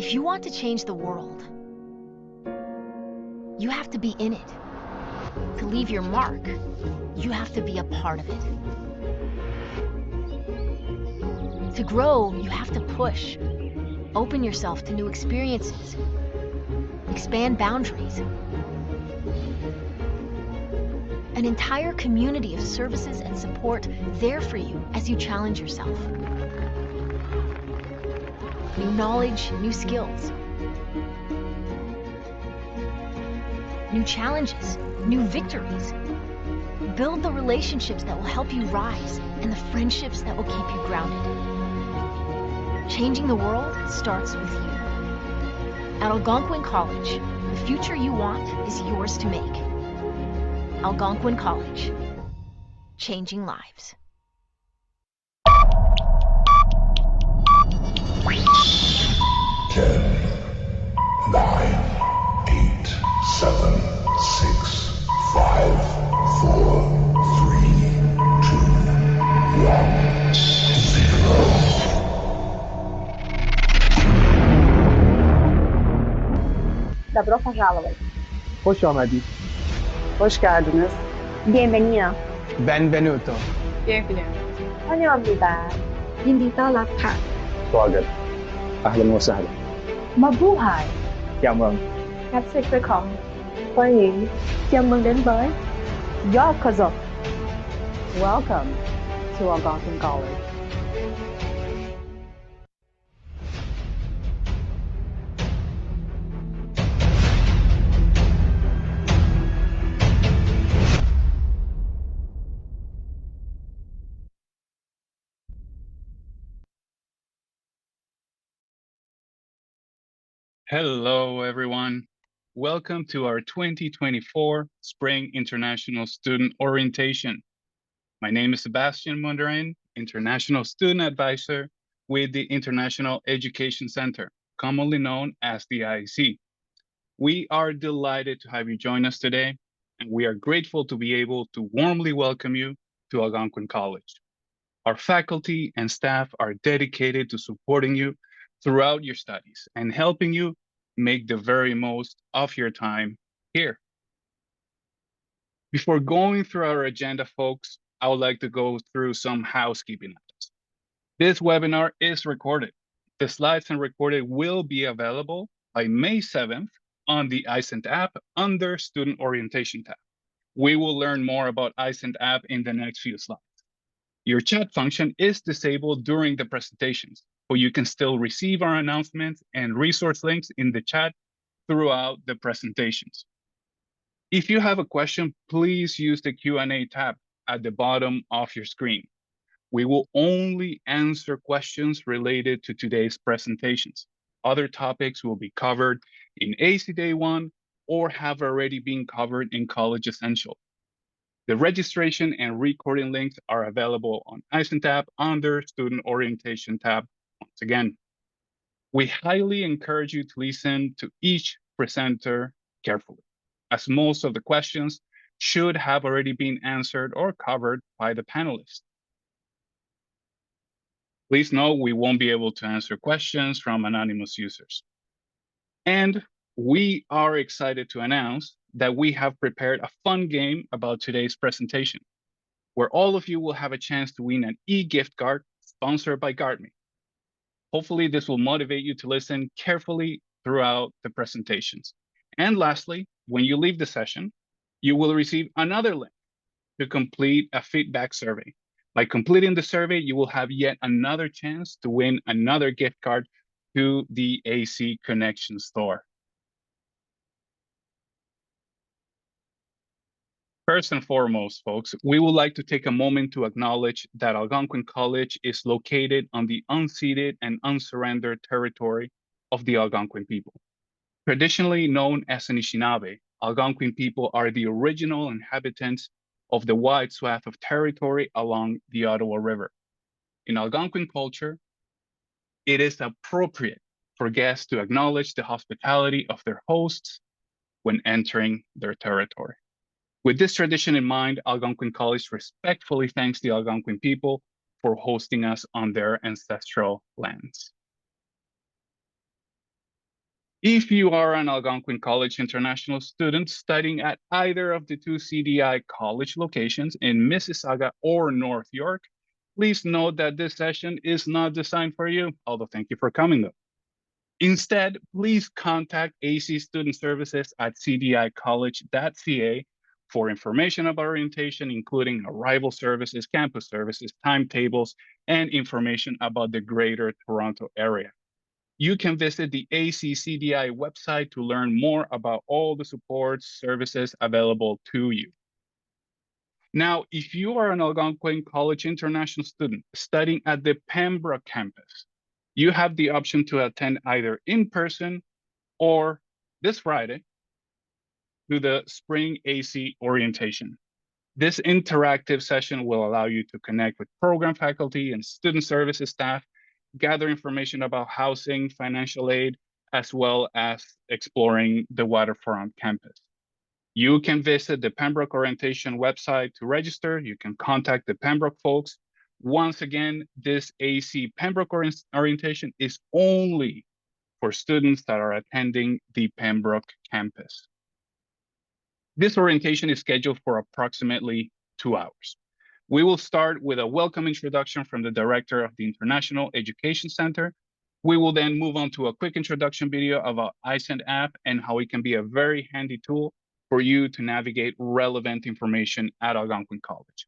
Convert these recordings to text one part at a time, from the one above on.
If you want to change the world, you have to be in it. To leave your mark, you have to be a part of it. To grow, you have to push. Open yourself to new experiences. Expand boundaries. An entire community of services and support there for you as you challenge yourself. New knowledge, new skills. New challenges, new victories. Build the relationships that will help you rise and the friendships that will keep you grounded. Changing the world starts with you. At Algonquin College, the future you want is yours to make. Algonquin College, changing lives. Ten, 9, 8, 7, 6, 5, 4, 3, 2, 1, 0. Добро пожаловать. خوش آمدید. خوش geldiniz. Bienvenido. Benvenuto. Bienvenue. 환영합니다.ยินดีต้อนรับค่ะ स्वागत. أهلا وسهلا. Mabuhay. Chào mừng. Herzlich willkommen.欢迎. chào mừng đến với Yokozo. Welcome to Algonquin College. Hello, everyone. Welcome to our 2024 Spring International Student Orientation. My name is Sebastian Mondarain, International Student Advisor with the International Education Center, commonly known as the IEC. We are delighted to have you join us today, and we are grateful to be able to warmly welcome you to Algonquin College. Our faculty and staff are dedicated to supporting you throughout your studies and helping you make the very most of your time here. Before going through our agenda, folks, I would like to go through some housekeeping items. This webinar is recorded. The slides and recording will be available by May 7th on the iCent app under Student Orientation tab. We will learn more about iCent app in the next few slides. Your chat function is disabled during the presentations, but you can still receive our announcements and resource links in the chat throughout the presentations. If you have a question, please use the Q&A tab at the bottom of your screen. We will only answer questions related to today's presentations. Other topics will be covered in AC Day 1 or have already been covered in College Essential. The registration and recording links are available on iCent app under Student Orientation tab. Once again, we highly encourage you to listen to each presenter carefully, as most of the questions should have already been answered or covered by the panelists. Please know we won't be able to answer questions from anonymous users. And we are excited to announce that we have prepared a fun game about today's presentation, where all of you will have a chance to win an e-gift card sponsored by GuardMe. Hopefully, this will motivate you to listen carefully throughout the presentations. And lastly, when you leave the session, you will receive another link to complete a feedback survey. By completing the survey, you will have yet another chance to win another gift card to the AC Connection store. First and foremost, folks, we would like to take a moment to acknowledge that Algonquin College is located on the unceded and unsurrendered territory of the Algonquin people. Traditionally known as Anishinaabe, Algonquin people are the original inhabitants of the wide swath of territory along the Ottawa River. In Algonquin culture, it is appropriate for guests to acknowledge the hospitality of their hosts when entering their territory. With this tradition in mind, Algonquin College respectfully thanks the Algonquin people for hosting us on their ancestral lands. If you are an Algonquin College international student studying at either of the two CDI college locations in Mississauga or North York, please note that this session is not designed for you, although thank you for coming though. Instead, please contact AC Student Services at cdicollege.ca for information about orientation, including arrival services, campus services, timetables, and information about the Greater Toronto area. You can visit the ACCDI website to learn more about all the support services available to you. Now, if you are an Algonquin College international student studying at the Pembroke campus, you have the option to attend either in person or this Friday to the Spring AC orientation. This interactive session will allow you to connect with program faculty and student services staff, gather information about housing, financial aid, as well as exploring the waterfront campus. You can visit the Pembroke Orientation website to register. You can contact the Pembroke folks. Once again, this AC Pembroke orientation is only for students that are attending the Pembroke campus. This orientation is scheduled for approximately 2 hours. We will start with a welcome introduction from the director of the International Education Center. We will then move on to a quick introduction video about iSend app and how it can be a very handy tool for you to navigate relevant information at Algonquin College.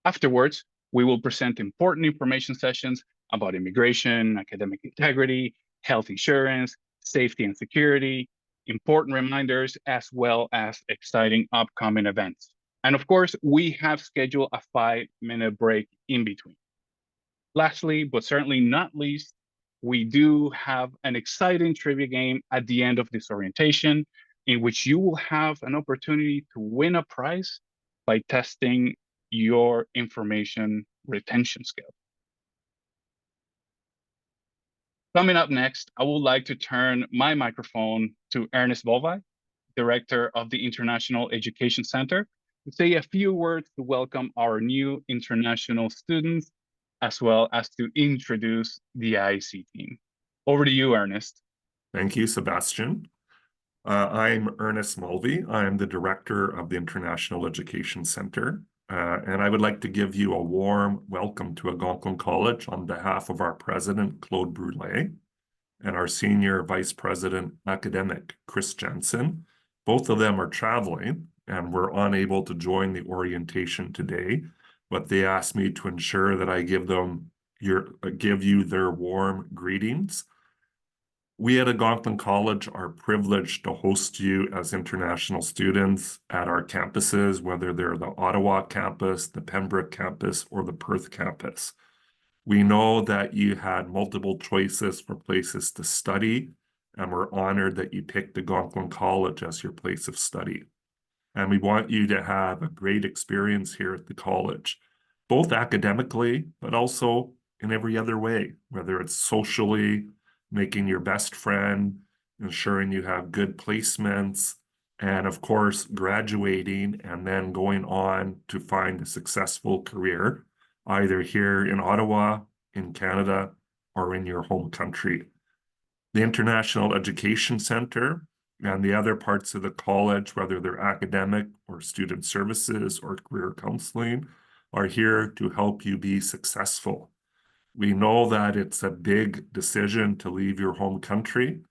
Afterwards, we will present important information sessions about immigration, academic integrity, health insurance, safety and security, important reminders, as well as exciting upcoming events. And of course, we have scheduled a 5-minute break in between. Lastly, but certainly not least, we do have an exciting trivia game at the end of this orientation in which you will have an opportunity to win a prize by testing your information retention skill. Coming up next, I would like to turn my microphone to Ernest Volvai, Director of the International Education Center, to say a few words to welcome our new international students, as well as to introduce the IC team. Over to you, Ernest. Thank you, Sebastian. I'm Ernest Mulvey. I am the Director of the International Education Center, and I would like to give you a warm welcome to Algonquin College on behalf of our President, Claude Brulé, and our Senior Vice President Academic, Chris Jensen. Both of them are traveling and were unable to join the orientation today, but they asked me to ensure that I give you their warm greetings. We at Algonquin College are privileged to host you as international students at our campuses, whether they're the Ottawa campus, the Pembroke campus, or the Perth campus. We know that you had multiple choices for places to study, and we're honored that you picked Algonquin College as your place of study. And we want you to have a great experience here at the college, both academically, but also in every other way, whether it's socially, making your best friend, ensuring you have good placements, and of course, graduating and then going on to find a successful career, either here in Ottawa, in Canada, or in your home country. The International Education Center and the other parts of the college, whether they're academic or student services or career counseling, are here to help you be successful. We know that it's a big decision to leave your home country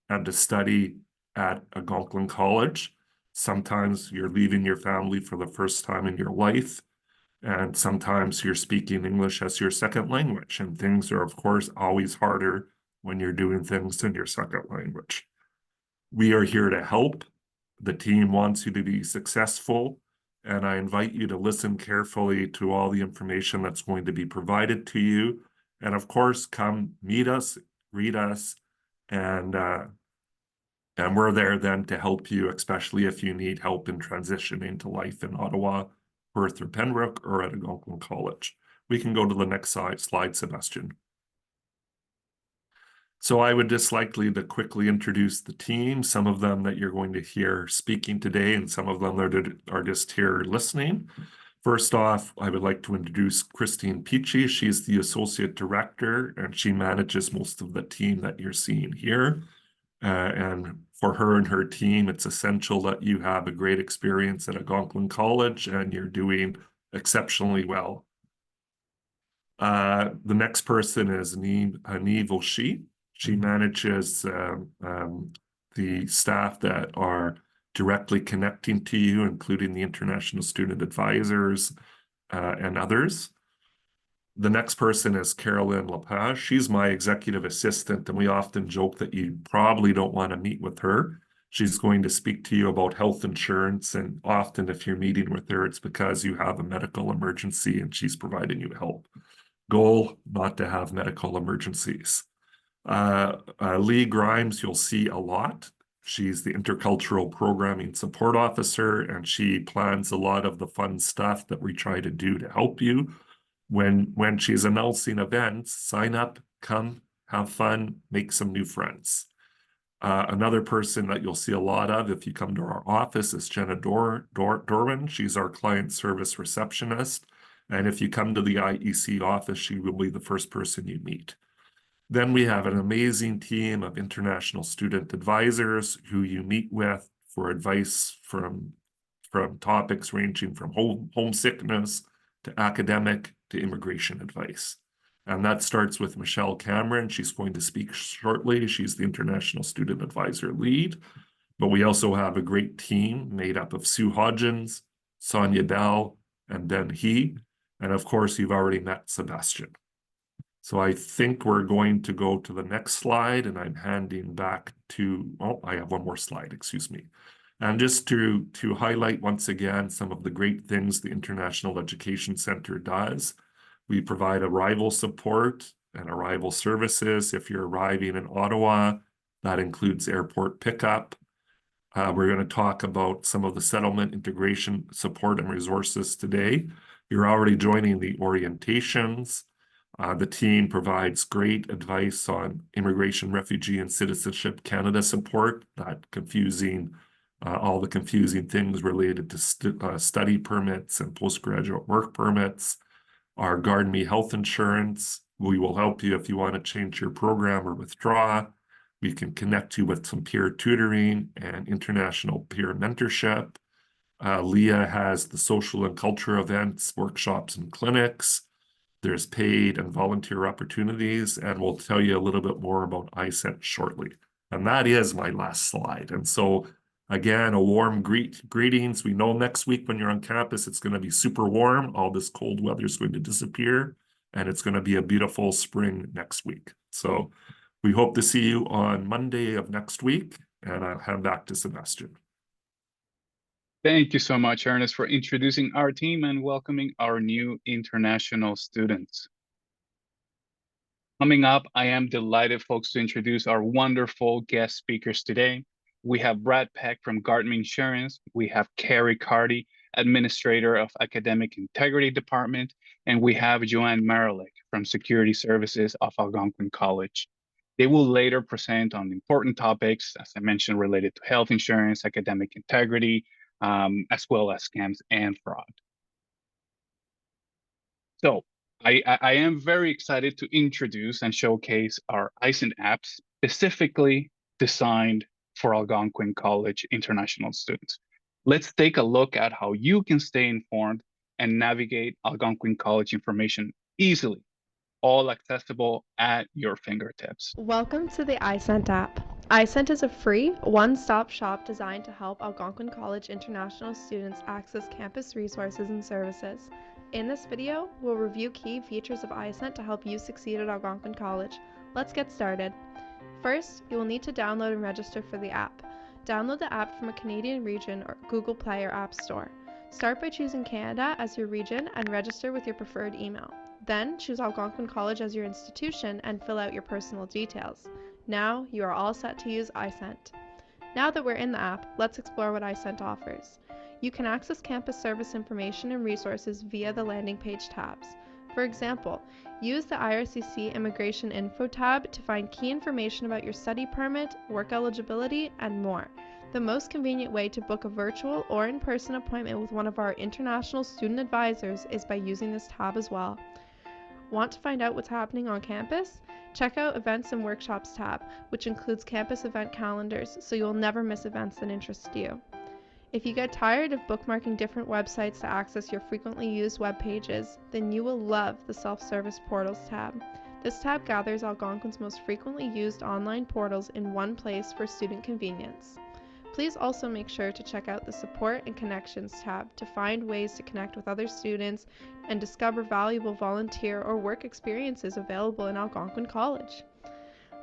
and to study at Algonquin College. Sometimes you're leaving your family for the first time in your life, and sometimes you're speaking English as your second language, and things are, of course, always harder when you're doing things in your second language. We are here to help. The team wants you to be successful, and I invite you to listen carefully to all the information that's going to be provided to you. And of course, come meet us, read us, and we're there then to help you, especially if you need help in transitioning to life in Ottawa, Perth, or Pembroke, or at Algonquin College. We can go to the next slide, Sebastian. So I would just like to quickly introduce the team, some of them that you're going to hear speaking today, and some of them are just here listening. First off, I would like to introduce Christine Peachy. She's the Associate Director, and she manages most of the team that you're seeing here. And for her and her team, it's essential that you have a great experience at Algonquin College and you're doing exceptionally well. The next person is Niamh O'Shea. She manages the staff that are directly connecting to you, including the international student advisors and others. The next person is Carolyn Lepage. She's my executive assistant, and we often joke that you probably don't want to meet with her. She's going to speak to you about health insurance, and often if you're meeting with her, it's because you have a medical emergency and she's providing you help. Goal, not to have medical emergencies. Lee Grimes, you'll see a lot. She's the Intercultural Programming Support Officer, and she plans a lot of the fun stuff that we try to do to help you. When she's announcing events, sign up, come, have fun, make some new friends. Another person that you'll see a lot of if you come to our office is Jenna Dorman. She's our client service receptionist. And if you come to the IEC office, she will be the first person you meet. Then we have an amazing team of international student advisors who you meet with for advice from topics ranging from homesickness to academic to immigration advice. And that starts with Michelle Cameron. She's going to speak shortly. She's the International Student Advisor lead. But we also have a great team made up of Sue Hodgins, Sonia Bell, and Ben He. And of course, you've already met Sebastian. So I think we're going to go to the next slide, and I'm handing back to, oh, I have one more slide, excuse me. And just to highlight once again some of the great things the International Education Center does. We provide arrival support and arrival services. If you're arriving in Ottawa, that includes airport pickup. We're going to talk about some of the settlement integration support and resources today. You're already joining the orientations. The team provides great advice on Immigration, Refugee, and Citizenship Canada support, all the confusing things related to study permits and postgraduate work permits. Our Garden Me Health Insurance, we will help you if you want to change your program or withdraw. We can connect you with some peer tutoring and international peer mentorship. Leah has the social and culture events, workshops, and clinics. There's paid and volunteer opportunities, and we'll tell you a little bit more about iSent shortly. And that is my last slide. And so, again, a warm greetings. We know next week when you're on campus, it's going to be super warm. All this cold weather is going to disappear, and it's going to be a beautiful spring next week. So we hope to see you on Monday of next week, and I'll hand back to Sebastian. Thank you so much, Ernest, for introducing our team and welcoming our new international students. Coming up, I am delighted, folks, to introduce our wonderful guest speakers today. We have Brad Peck from Garden Me Insurance. We have Carrie Carty, Administrator of Academic Integrity Department. And we have Joanne Maralik from Security Services of Algonquin College. They will later present on important topics, as I mentioned, related to health insurance, academic integrity, as well as scams and fraud. So I am very excited to introduce and showcase our iSent apps specifically designed for Algonquin College international students. Let's take a look at how you can stay informed and navigate Algonquin College information easily, all accessible at your fingertips. Welcome to the iSent app. iSent is a free, one-stop shop designed to help Algonquin College international students access campus resources and services. In this video, we'll review key features of iSent to help you succeed at Algonquin College. Let's get started. First, you will need to download and register for the app. Download the app from a Canadian region or Google Play or App Store. Start by choosing Canada as your region and register with your preferred email. Then, choose Algonquin College as your institution and fill out your personal details. Now, you are all set to use iSent. Now that we're in the app, let's explore what iSent offers. You can access campus service information and resources via the landing page tabs. For example, use the IRCC Immigration Info tab to find key information about your study permit, work eligibility, and more. The most convenient way to book a virtual or in-person appointment with one of our international student advisors is by using this tab as well. Want to find out what's happening on campus? Check out Events and Workshops tab, which includes campus event calendars, so you'll never miss events that interest you. If you get tired of bookmarking different websites to access your frequently used web pages, then you will love the Self-Service Portals tab. This tab gathers Algonquin's most frequently used online portals in one place for student convenience. Please also make sure to check out the Support and Connections tab to find ways to connect with other students and discover valuable volunteer or work experiences available in Algonquin College.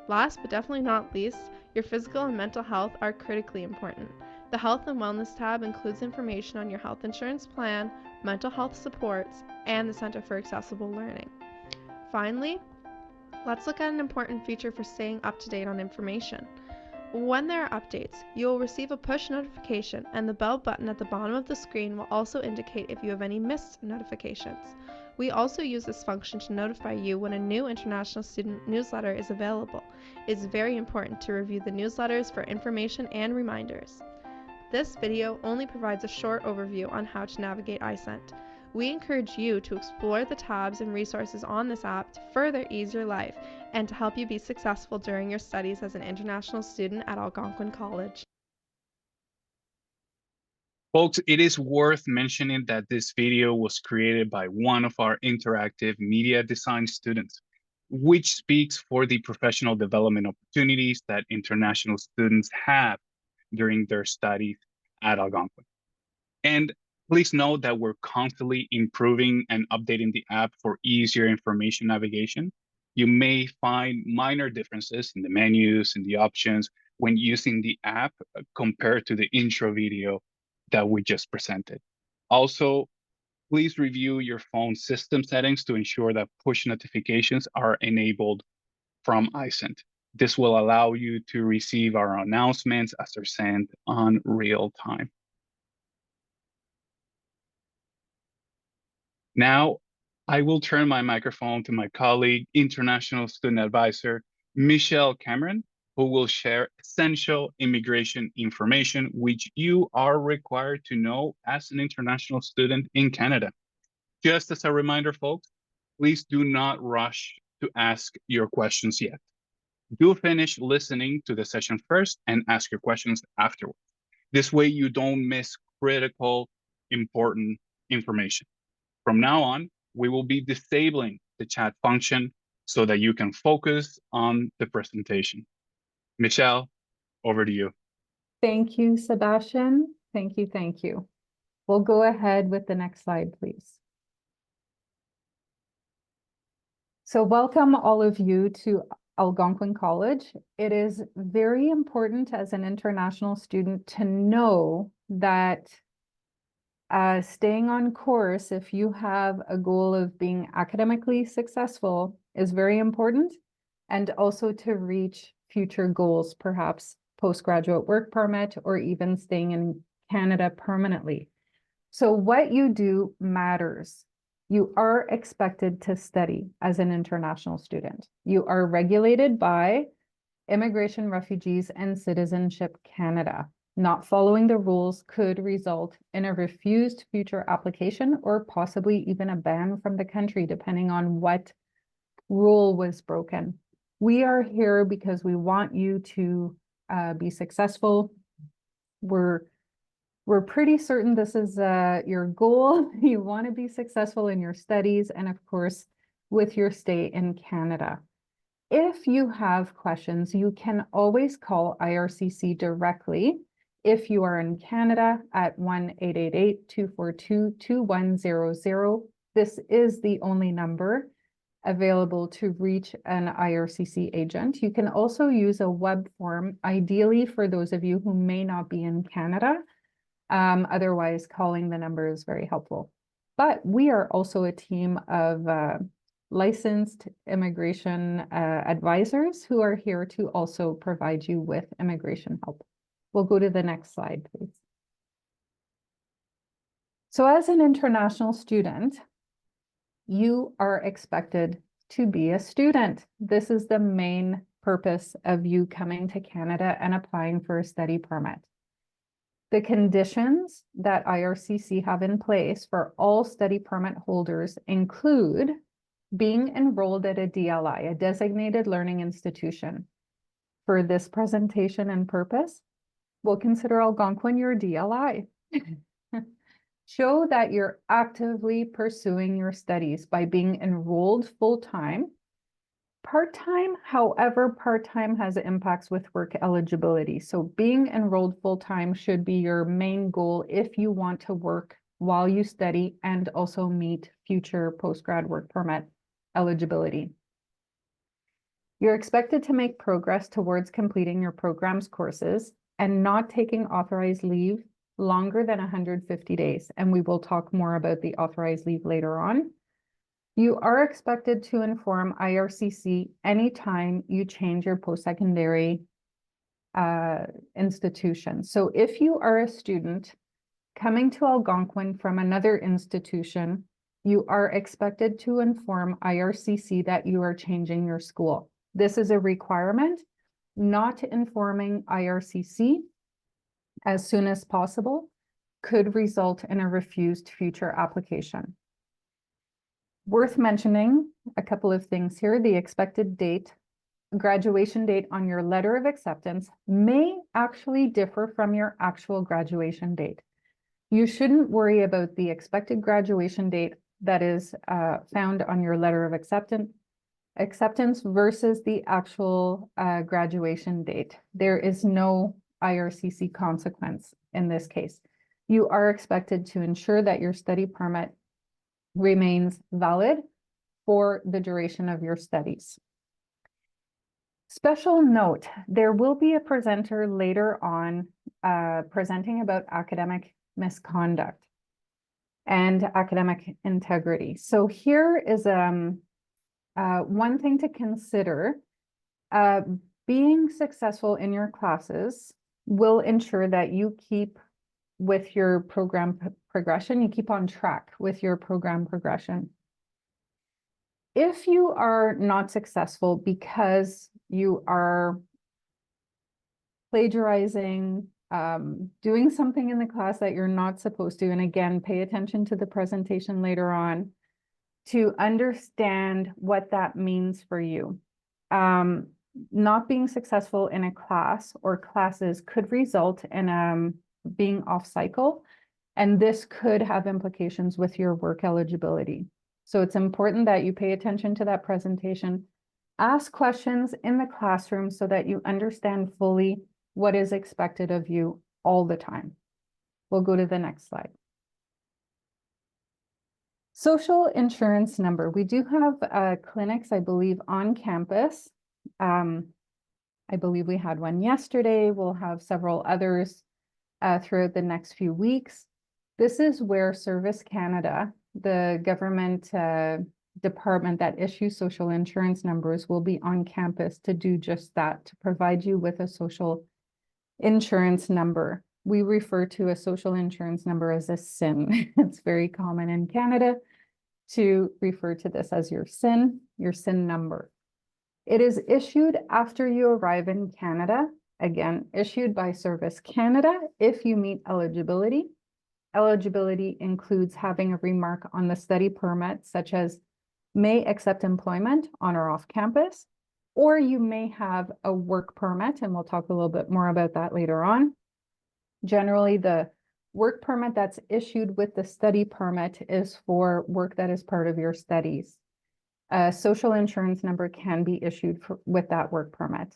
Last but definitely not least, your physical and mental health are critically important. The Health and Wellness tab includes information on your health insurance plan, mental health supports, and the Center for Accessible Learning. Finally, let's look at an important feature for staying up to date on information. When there are updates, you will receive a push notification, and the bell button at the bottom of the screen will also indicate if you have any missed notifications. We also use this function to notify you when a new international student newsletter is available. It is very important to review the newsletters for information and reminders. This video only provides a short overview on how to navigate iCENT. We encourage you to explore the tabs and resources on this app to further ease your life and to help you be successful during your studies as an international student at Algonquin College. Folks, it is worth mentioning that this video was created by one of our interactive media design students, which speaks for the professional development opportunities that international students have during their studies at Algonquin. And please note that we're constantly improving and updating the app for easier information navigation. You may find minor differences in the menus and the options when using the app compared to the intro video that we just presented. Also, please review your phone system settings to ensure that push notifications are enabled from iCENT. This will allow you to receive our announcements as they're sent on real time. Now, I will turn my microphone to my colleague, International Student Advisor, Michelle Cameron, who will share essential immigration information, which you are required to know as an international student in Canada. Just as a reminder, folks, please do not rush to ask your questions yet. Do finish listening to the session first and ask your questions afterwards. This way you don't miss critical, important information. From now on, we will be disabling the chat function so that you can focus on the presentation. Michelle, over to you. Thank you, Sebastian. Thank you, thank you. We'll go ahead with the next slide, please. So welcome all of you to Algonquin College. It is very important as an international student to know that staying on course, if you have a goal of being academically successful, is very important, and also to reach future goals, perhaps postgraduate work permit or even staying in Canada permanently. So what you do matters. You are expected to study as an international student. You are regulated by Immigration, Refugees, and Citizenship Canada. Not following the rules could result in a refused future application or possibly even a ban from the country, depending on what rule was broken. We are here because we want you to be successful. We're pretty certain this is your goal. You want to be successful in your studies and, of course, with your stay in Canada. If you have questions, you can always call IRCC directly if you are in Canada at 1-888-242-2100. This is the only number available to reach an IRCC agent. You can also use a web form, ideally for those of you who may not be in Canada. Otherwise, calling the number is very helpful. But we are also a team of licensed immigration advisors who are here to also provide you with immigration help. We'll go to the next slide, please. So as an international student, you are expected to be a student. This is the main purpose of you coming to Canada and applying for a study permit. The conditions that IRCC have in place for all study permit holders include being enrolled at a DLI, a designated learning institution. For this presentation and purpose, we'll consider Algonquin your DLI. Show that you're actively pursuing your studies by being enrolled full-time. Part-time, however, part-time has impacts with work eligibility. So being enrolled full-time should be your main goal if you want to work while you study and also meet future post-grad work permit eligibility. You're expected to make progress towards completing your program's courses and not taking authorized leave longer than 150 days. And we will talk more about the authorized leave later on. You are expected to inform IRCC anytime you change your post-secondary institution. So if you are a student coming to Algonquin from another institution, you are expected to inform IRCC that you are changing your school. This is a requirement. Not informing IRCC as soon as possible could result in a refused future application. Worth mentioning a couple of things here. The expected date, graduation date on your letter of acceptance may actually differ from your actual graduation date. You shouldn't worry about the expected graduation date that is found on your letter of acceptance versus the actual graduation date. There is no IRCC consequence in this case. You are expected to ensure that your study permit remains valid for the duration of your studies. Special note, there will be a presenter later on presenting about academic misconduct and academic integrity. So here is one thing to consider. Being successful in your classes will ensure that you keep with your program progression, you keep on track with your program progression. If you are not successful because you are plagiarizing, doing something in the class that you're not supposed to, and again, pay attention to the presentation later on to understand what that means for you. Not being successful in a class or classes could result in being off cycle, and this could have implications with your work eligibility. So it's important that you pay attention to that presentation, ask questions in the classroom so that you understand fully what is expected of you all the time. We'll go to the next slide. Social insurance number. We do have clinics, I believe, on campus. I believe we had one yesterday. We'll have several others throughout the next few weeks. This is where Service Canada, the government department that issues social insurance numbers, will be on campus to do just that, to provide you with a social insurance number. We refer to a social insurance number as a SIN. It's very common in Canada to refer to this as your SIN number. It is issued after you arrive in Canada, again, issued by Service Canada if you meet eligibility. Eligibility includes having a remark on the study permit, such as may accept employment on or off campus, or you may have a work permit, and we'll talk a little bit more about that later on. Generally, the work permit that's issued with the study permit is for work that is part of your studies. A social insurance number can be issued with that work permit,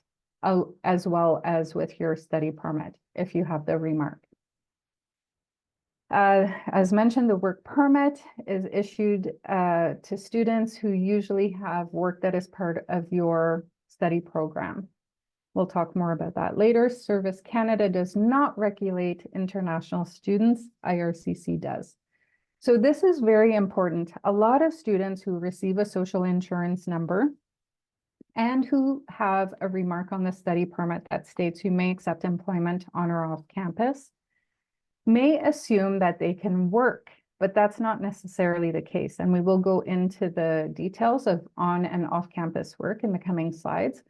as well as with your study permit, if you have the remark. As mentioned, the work permit is issued to students who usually have work that is part of your study program. We'll talk more about that later. Service Canada does not regulate international students, IRCC does. So this is very important. A lot of students who receive a social insurance number and who have a remark on the study permit that states who may accept employment on or off campus may assume that they can work, but that's not necessarily the case. And we will go into the details of on and off campus work in the coming slides.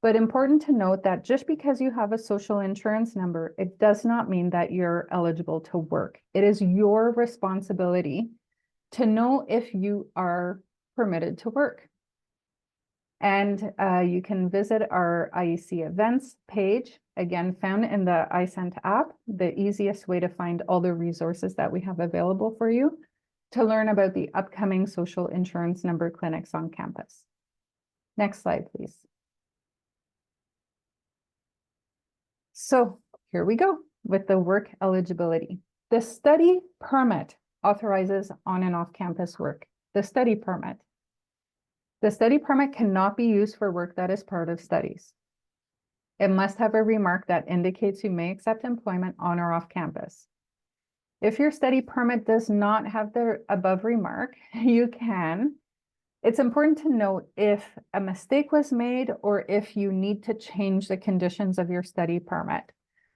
But important to note that just because you have a social insurance number, it does not mean that you're eligible to work. It is your responsibility to know if you are permitted to work. And you can visit our IEC events page, again, found in the iCent app, the easiest way to find all the resources that we have available for you to learn about the upcoming social insurance number clinics on campus. Next slide, please. So here we go with the work eligibility. The study permit authorizes on and off campus work. The study permit. The study permit cannot be used for work that is part of studies. It must have a remark that indicates you may accept employment on or off campus. If your study permit does not have the above remark, you can. It's important to note if a mistake was made or if you need to change the conditions of your study permit.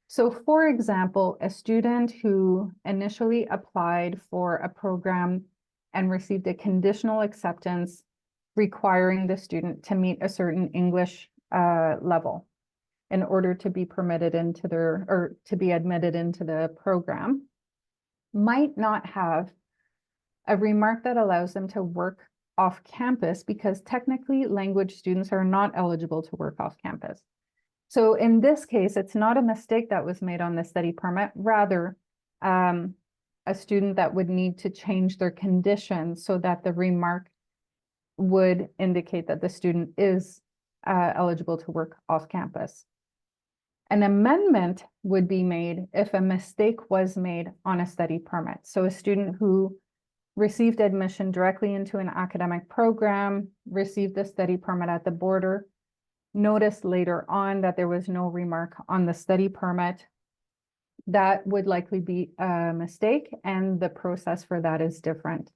So for example, a student who initially applied for a program and received a conditional acceptance requiring the student to meet a certain English level in order to be permitted into their, or to be admitted into the program, might not have a remark that allows them to work off campus because technically language students are not eligible to work off campus. So in this case, it's not a mistake that was made on the study permit, rather a student that would need to change their conditions so that the remark would indicate that the student is eligible to work off campus. An amendment would be made if a mistake was made on a study permit. So a student who received admission directly into an academic program, received the study permit at the border, noticed later on that there was no remark on the study permit, that would likely be a mistake, and the process for that is different.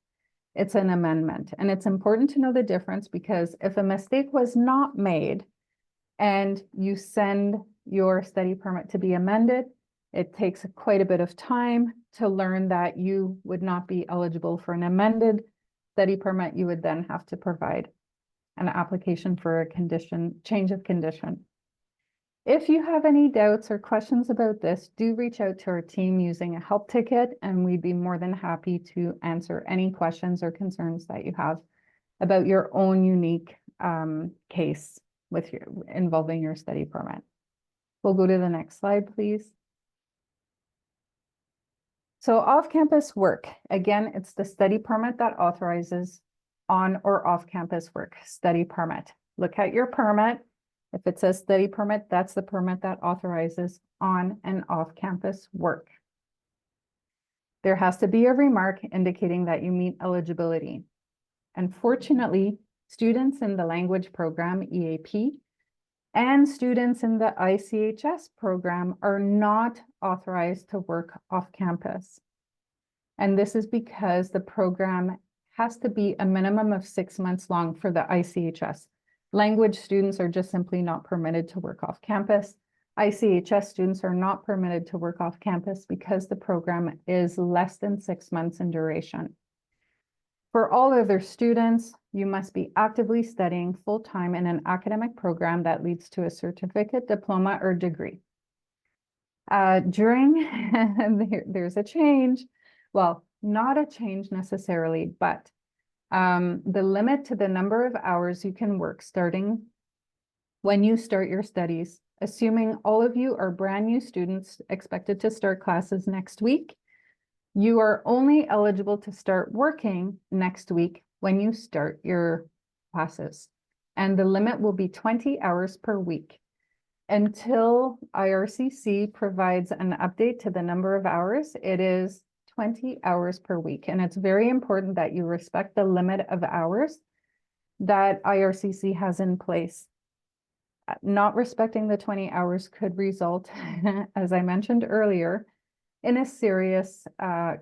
It's an amendment, and it's important to know the difference because if a mistake was not made and you send your study permit to be amended, it takes quite a bit of time to learn that you would not be eligible for an amended study permit. You would then have to provide an application for a change of condition. If you have any doubts or questions about this, do reach out to our team using a help ticket, and we'd be more than happy to answer any questions or concerns that you have about your own unique case with involving your study permit. We'll go to the next slide, please. So off-campus work, again, it's the study permit that authorizes on or off-campus work, study permit. Look at your permit. If it says study permit, that's the permit that authorizes on and off-campus work. There has to be a remark indicating that you meet eligibility. Unfortunately, students in the language program, EAP, and students in the ICHS program are not authorized to work off campus. And this is because the program has to be a minimum of 6 months long for the ICHS. Language students are just simply not permitted to work off campus. ICHS students are not permitted to work off campus because the program is less than 6 months in duration. For all other students, you must be actively studying full-time in an academic program that leads to a certificate, diploma, or degree. There's a change. Well, not a change necessarily, but the limit to the number of hours you can work starting when you start your studies, assuming all of you are brand new students expected to start classes next week, you are only eligible to start working next week when you start your classes. And the limit will be 20 hours per week until IRCC provides an update to the number of hours. It is 20 hours per week. And it's very important that you respect the limit of hours that IRCC has in place. Not respecting the 20 hours could result, as I mentioned earlier, in a serious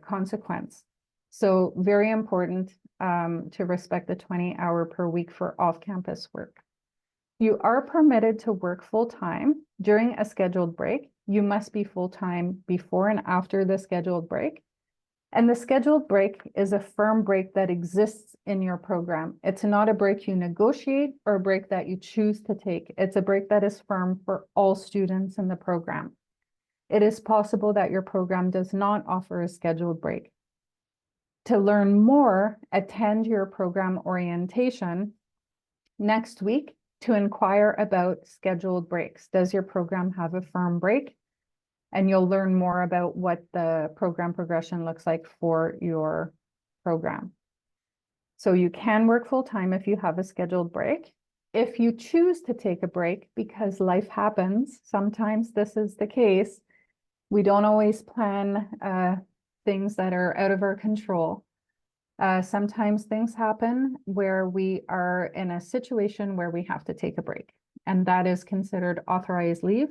consequence. So very important to respect the 20-hour per week for off-campus work. You are permitted to work full-time during a scheduled break. You must be full-time before and after the scheduled break. And the scheduled break is a firm break that exists in your program. It's not a break you negotiate or a break that you choose to take. It's a break that is firm for all students in the program. It is possible that your program does not offer a scheduled break. To learn more, attend your program orientation next week to inquire about scheduled breaks. Does your program have a firm break? And you'll learn more about what the program progression looks like for your program. So you can work full-time if you have a scheduled break. If you choose to take a break, because life happens, sometimes this is the case, we don't always plan things that are out of our control. Sometimes things happen where we are in a situation where we have to take a break, and that is considered authorized leave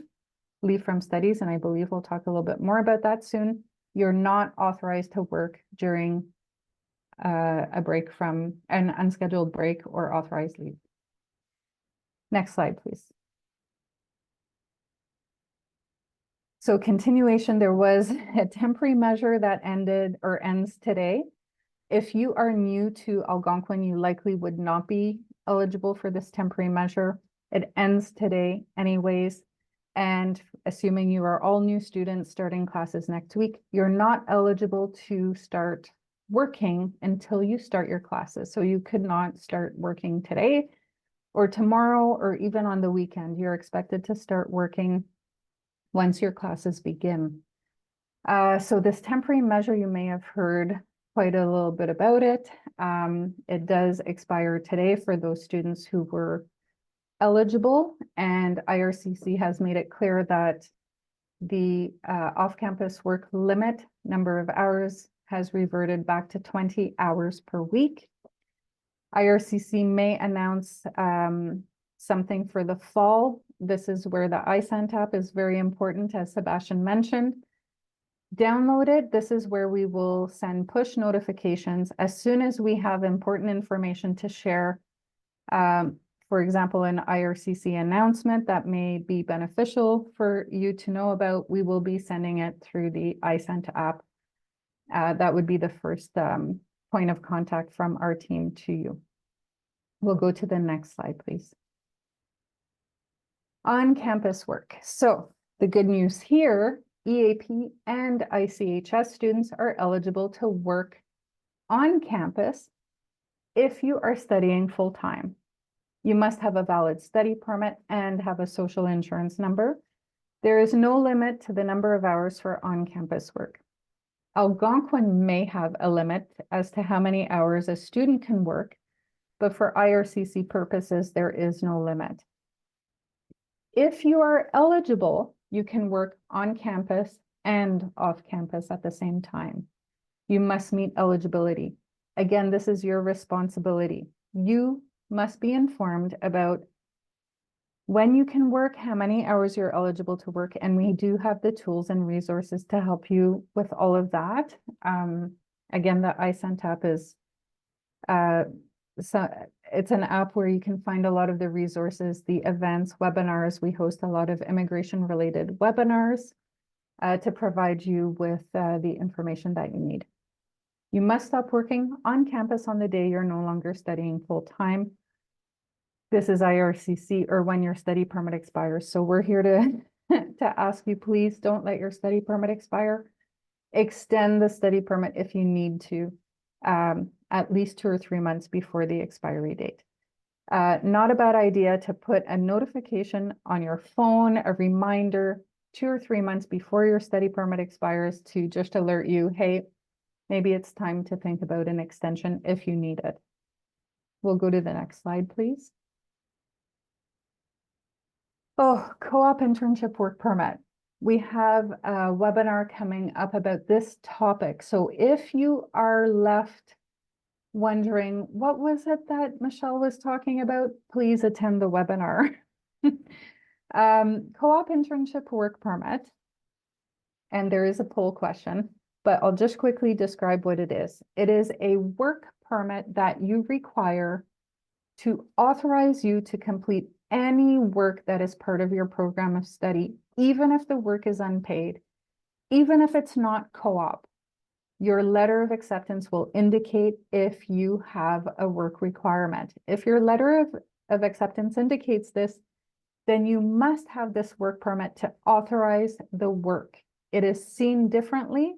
from studies, and I believe we'll talk a little bit more about that soon. You're not authorized to work during a break from an unscheduled break or authorized leave. Next slide, please. So continuation, there was a temporary measure that ended or ends today. If you are new to Algonquin, you likely would not be eligible for this temporary measure. It ends today anyways. And assuming you are all new students starting classes next week, you're not eligible to start working until you start your classes. So you could not start working today or tomorrow or even on the weekend. You're expected to start working once your classes begin. So this temporary measure, you may have heard quite a little bit about it. It does expire today for those students who were eligible, and IRCC has made it clear that the off-campus work limit number of hours has reverted back to 20 hours per week. IRCC may announce something for the fall. This is where the iSent app is very important, as Sebastian mentioned. Download it. This is where we will send push notifications as soon as we have important information to share. For example, an IRCC announcement that may be beneficial for you to know about, we will be sending it through the iSent app. That would be the first point of contact from our team to you. We'll go to the next slide, please. On-campus work. So the good news here, EAP and ICHS students are eligible to work on campus if you are studying full-time. You must have a valid study permit and have a social insurance number. There is no limit to the number of hours for on-campus work. Algonquin may have a limit as to how many hours a student can work, but for IRCC purposes, there is no limit. If you are eligible, you can work on campus and off campus at the same time. You must meet eligibility. Again, this is your responsibility. You must be informed about when you can work, how many hours you're eligible to work, and we do have the tools and resources to help you with all of that. Again, the iSent app is so it's an app where you can find a lot of the resources, the events, webinars. We host a lot of immigration-related webinars to provide you with the information that you need. You must stop working on campus on the day you're no longer studying full-time. This is IRCC, or when your study permit expires. So we're here to, to ask you, please don't let your study permit expire. Extend the study permit if you need to, at least 2 or 3 months before the expiry date. Not a bad idea to put a notification on your phone, a reminder 2 or 3 months before your study permit expires to just alert you, hey, maybe it's time to think about an extension if you need it. We'll go to the next slide, please. Oh, co-op internship work permit. We have a webinar coming up about this topic. So if you are left wondering, what was it that Michelle was talking about? Please attend the webinar. Co-op internship work permit. And there is a poll question, but I'll just quickly describe what it is. It is a work permit that you require to authorize you to complete any work that is part of your program of study, even if the work is unpaid, even if it's not co-op. Your letter of acceptance will indicate if you have a work requirement. If your letter of acceptance indicates this, then you must have this work permit to authorize the work. It is seen differently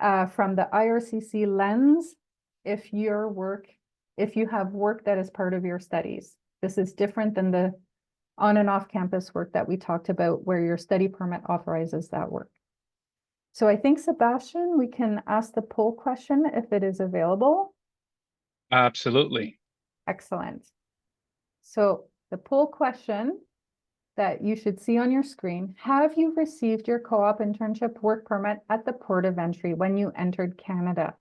from the IRCC lens, if you have work that is part of your studies. This is different than the on and off campus work that we talked about where your study permit authorizes that work. So I think, Sebastian, we can ask the poll question if it is available. Absolutely. Excellent. So the poll question that you should see on your screen, have you received your co-op internship work permit at the port of entry when you entered Canada?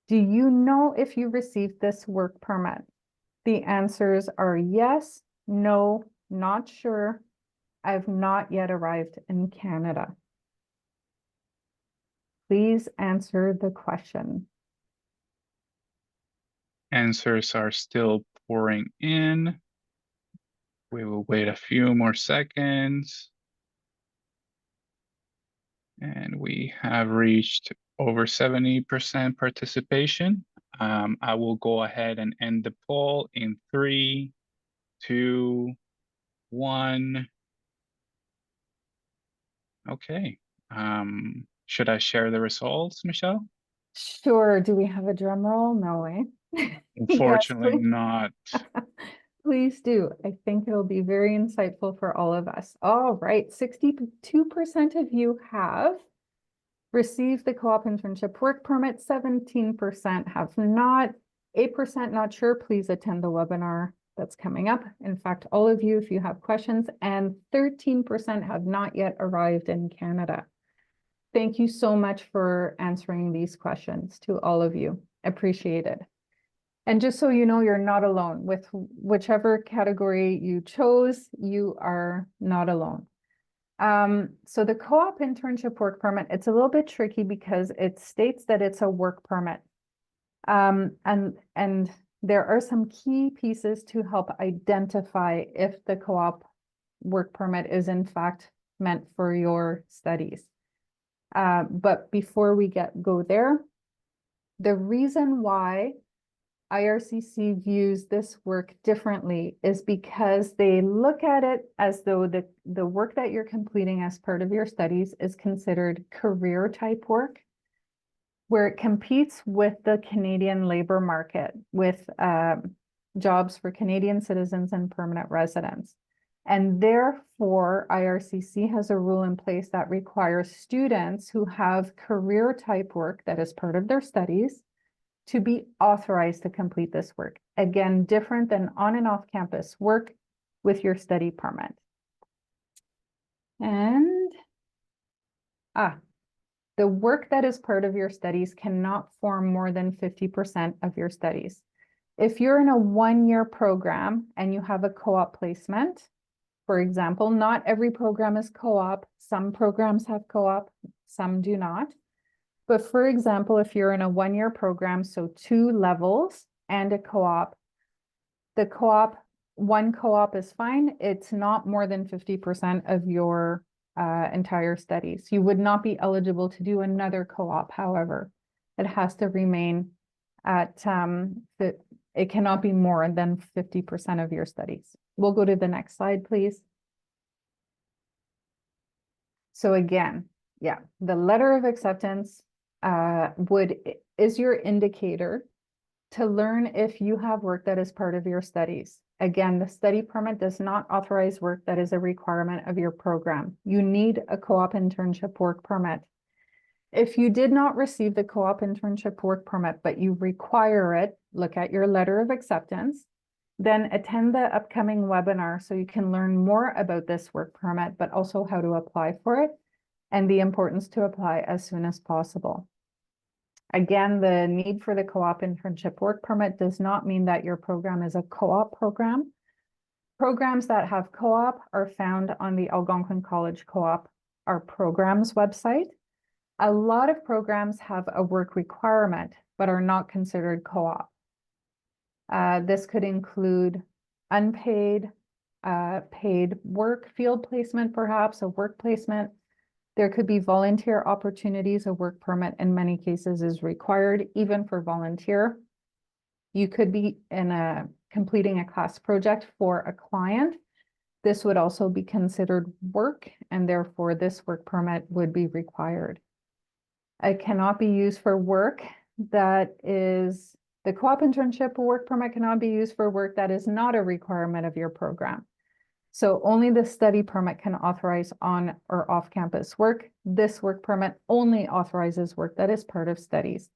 Do you know if you received this work permit? The answers are yes, no, not sure, I've not yet arrived in Canada. Please answer the question. Answers are still pouring in. We will wait a few more seconds. And we have reached over 70% participation. I will go ahead and end the poll in 3, 2, 1. Okay. Should I share the results, Michelle? Sure. Do we have a drum roll? No way. Unfortunately, Yes, not. please do. I think it'll be very insightful for all of us. All right, 62% of you have received the co-op internship work permit, 17% have not, 8% not sure. Please attend the webinar that's coming up. In fact, all of you, if you have questions, and 13% have not yet arrived in Canada. Thank you so much for answering these questions, to all of you. Appreciate it. And just so you know, you're not alone. With whichever category you chose, you are not alone. So the co-op internship work permit, it's a little bit tricky because it states that it's a work permit. And there are some key pieces to help identify if the co-op work permit is in fact meant for your studies. But before we go there, the reason why IRCC views this work differently is because they look at it as though the work that you're completing as part of your studies is considered career type work, where it competes with the Canadian labor market with jobs for Canadian citizens and permanent residents. And therefore, IRCC has a rule in place that requires students who have career type work that is part of their studies to be authorized to complete this work. Again, different than on and off campus work with your study permit. And the work that is part of your studies cannot form more than 50% of your studies. If you're in a one-year program and you have a co-op placement, for example, not every program is co-op. Some programs have co-op, some do not. But for example, if you're in a one-year program, so 2 levels and a co-op, one co-op is fine. It's not more than 50% of your entire studies. You would not be eligible to do another co-op, however. It has to remain at, it cannot be more than 50% of your studies. We'll go to the next slide, please. So again, yeah, the letter of acceptance is your indicator to learn if you have work that is part of your studies. Again, the study permit does not authorize work that is a requirement of your program. You need a co-op internship work permit. If you did not receive the co-op internship work permit, but you require it, look at your letter of acceptance, then attend the upcoming webinar so you can learn more about this work permit, but also how to apply for it and the importance to apply as soon as possible. Again, the need for the co-op internship work permit does not mean that your program is a co-op program. Programs that have co-op are found on the Algonquin College Co-op, our programs website. A lot of programs have a work requirement, but are not considered co-op. This could include unpaid, paid work, field placement, perhaps a work placement. There could be volunteer opportunities. A work permit in many cases is required, even for volunteer. You could be completing a class project for a client. This would also be considered work, and therefore this work permit would be required. It cannot be used for work that is, the co-op internship work permit cannot be used for work that is not a requirement of your program. So only the study permit can authorize on or off-campus work. This work permit only authorizes work that is part of studies.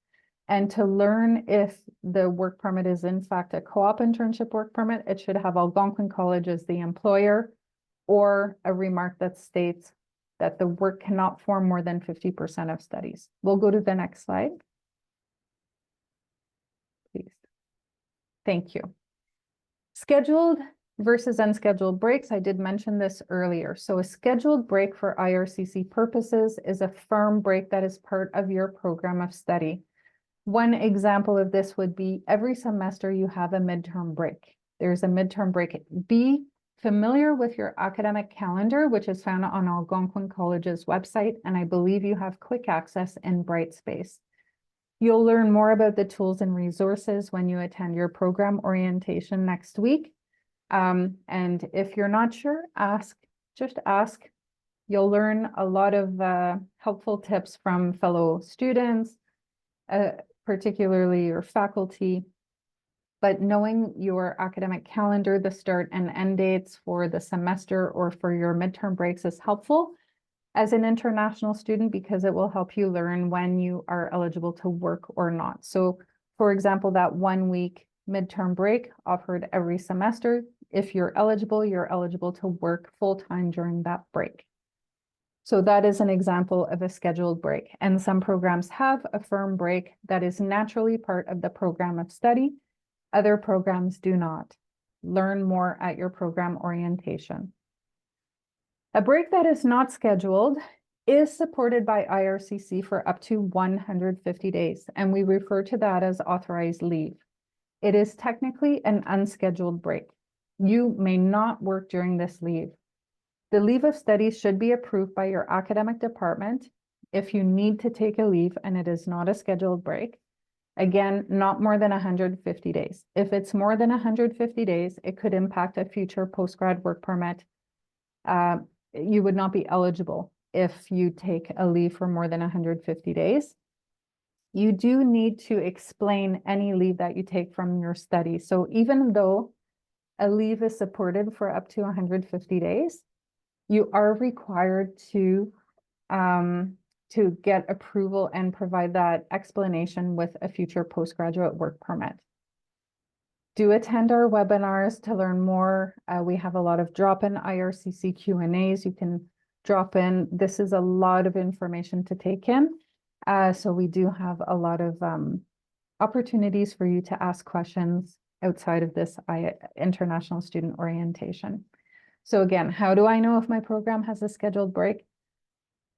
And to learn if the work permit is in fact a co-op internship work permit, it should have Algonquin College as the employer or a remark that states that the work cannot form more than 50% of studies. We'll go to the next slide. Please. Thank you. Scheduled versus unscheduled breaks. I did mention this earlier. So a scheduled break for IRCC purposes is a firm break that is part of your program of study. One example of this would be every semester you have a midterm break. There's a midterm break. Be familiar with your academic calendar, which is found on Algonquin College's website, and I believe you have quick access in Brightspace. You'll learn more about the tools and resources when you attend your program orientation next week. And if you're not sure, just ask. You'll learn a lot of helpful tips from fellow students, particularly your faculty. But knowing your academic calendar, the start and end dates for the semester or for your midterm breaks is helpful as an international student because it will help you learn when you are eligible to work or not. So for example, that 1 week midterm break offered every semester, if you're eligible to work full-time during that break. So that is an example of a scheduled break. And some programs have a firm break that is naturally part of the program of study. Other programs do not. Learn more at your program orientation. A break that is not scheduled is supported by IRCC for up to 150 days, and we refer to that as authorized leave. It is technically an unscheduled break. You may not work during this leave. The leave of studies should be approved by your academic department if you need to take a leave and it is not a scheduled break. Again, not more than 150 days. If it's more than 150 days, it could impact a future postgrad work permit. You would not be eligible if you take a leave for more than 150 days. You do need to explain any leave that you take from your study. So even though a leave is supported for up to 150 days, you are required to get approval and provide that explanation with a future postgraduate work permit. Do attend our webinars to learn more. We have a lot of drop-in IRCC Q&As. You can drop in. This is a lot of information to take in. So we do have a lot of opportunities for you to ask questions outside of this international student orientation. So again, how do I know if my program has a scheduled break?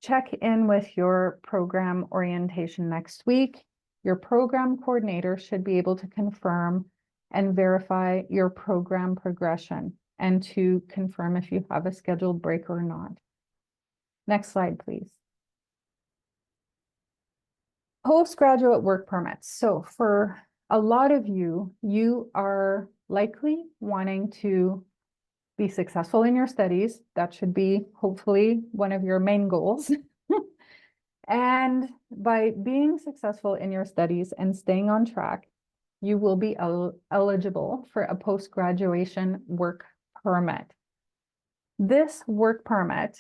Check in with your program orientation next week. Your program coordinator should be able to confirm and verify your program progression and to confirm if you have a scheduled break or not. Next slide, please. Postgraduate work permits. So for a lot of you, you are likely wanting to be successful in your studies. That should be hopefully one of your main goals. And by being successful in your studies and staying on track, you will be eligible for a post-graduation work permit. This work permit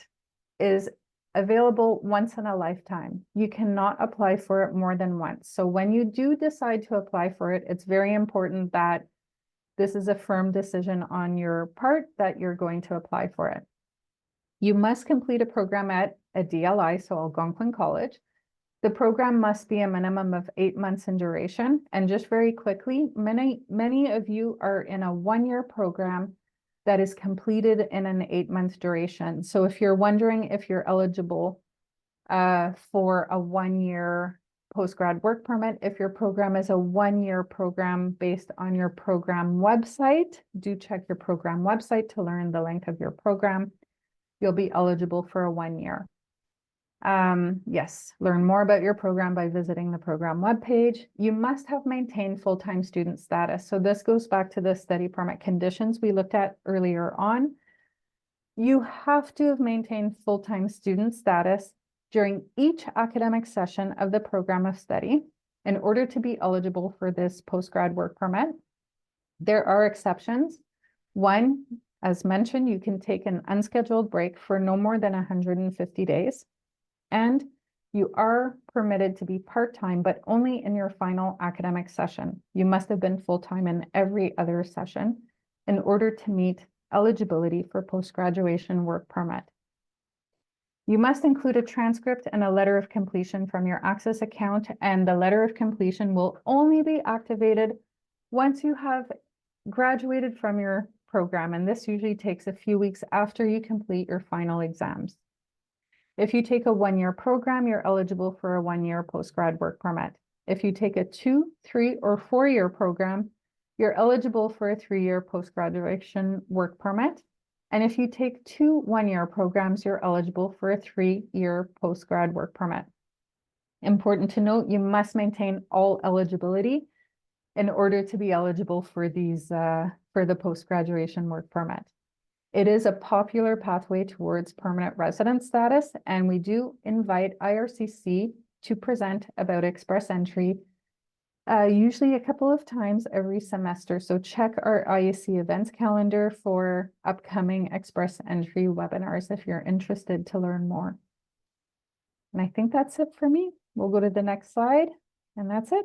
is available once in a lifetime. You cannot apply for it more than once. So when you do decide to apply for it, it's very important that this is a firm decision on your part that you're going to apply for it. You must complete a program at a DLI, so Algonquin College. The program must be a minimum of 8 months in duration. And just very quickly, many of you are in a 1-year program that is completed in an 8-month duration. So if you're wondering if you're eligible for a 1-year postgrad work permit, if your program is a 1-year program based on your program website, do check your program website to learn the length of your program. You'll be eligible for a 1 year. Yes, learn more about your program by visiting the program webpage. You must have maintained full-time student status. So this goes back to the study permit conditions we looked at earlier on. You have to have maintained full-time student status during each academic session of the program of study in order to be eligible for this postgrad work permit. There are exceptions. One, as mentioned, you can take an unscheduled break for no more than 150 days. And you are permitted to be part-time, but only in your final academic session. You must have been full-time in every other session in order to meet eligibility for post-graduation work permit. You must include a transcript and a letter of completion from your Access account, and the letter of completion will only be activated once you have graduated from your program, and this usually takes a few weeks after you complete your final exams. If you take a one-year program, you're eligible for a one-year postgrad work permit. If you take a 2, 3, or 4-year program, you're eligible for a 3-year post-graduation work permit. And if you take 2 one-year programs, you're eligible for a 3-year postgrad work permit. Important to note, you must maintain all eligibility in order to be eligible for these for the post-graduation work permit. It is a popular pathway towards permanent resident status, and we do invite IRCC to present about express entry usually a couple of times every semester. So check our IAC events calendar for upcoming express entry webinars if you're interested to learn more. And I think that's it for me. We'll go to the next slide, and that's it.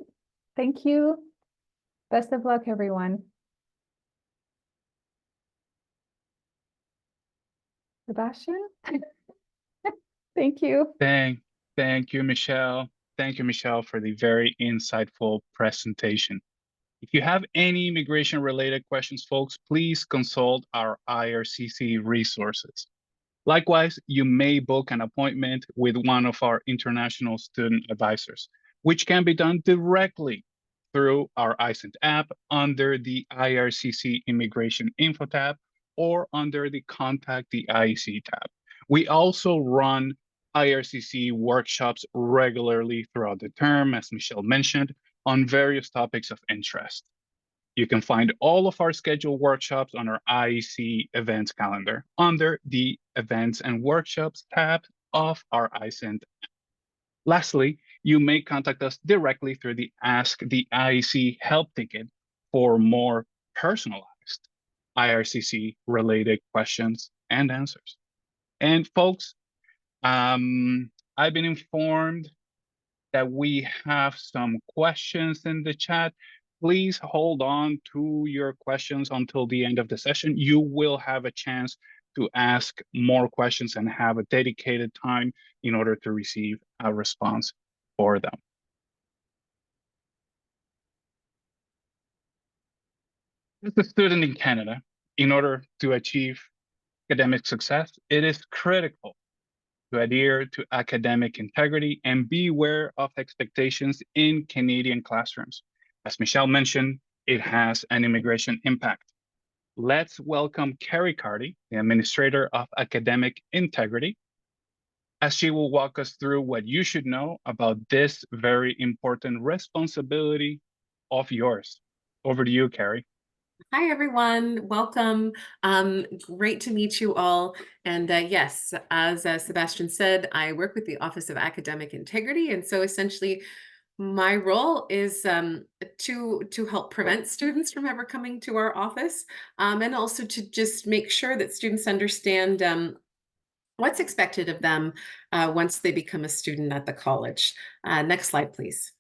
Thank you. Best of luck, everyone. Sebastian? Thank you. Thank you, Michelle. Thank you, Michelle, for the very insightful presentation. If you have any immigration-related questions, folks, please consult our IRCC resources. Likewise, you may book an appointment with one of our international student advisors, which can be done directly through our iCENT app under the IRCC Immigration Info tab or under the Contact the IEC tab. We also run IRCC workshops regularly throughout the term, as Michelle mentioned, on various topics of interest. You can find all of our scheduled workshops on our IEC events calendar under the Events and Workshops tab of our iCENT app. Lastly, you may contact us directly through the Ask the IEC help ticket for more personalized IRCC-related questions and answers. And folks, I've been informed that we have some questions in the chat. Please hold on to your questions until the end of the session. You will have a chance to ask more questions and have a dedicated time in order to receive a response for them. As a student in Canada, in order to achieve academic success, it is critical to adhere to academic integrity and be aware of expectations in Canadian classrooms. As Michelle mentioned, it has an immigration impact. Let's welcome Carrie Carty, the Administrator of Academic Integrity, as she will walk us through what you should know about this very important responsibility of yours. Over to you, Carrie. Hi, everyone. Welcome. Great to meet you all. And yes, as Sebastian said, I work with the Office of Academic Integrity. And so essentially, my role is to help prevent students from ever coming to our office, and also to just make sure that students understand what's expected of them once they become a student at the college. Next slide, please.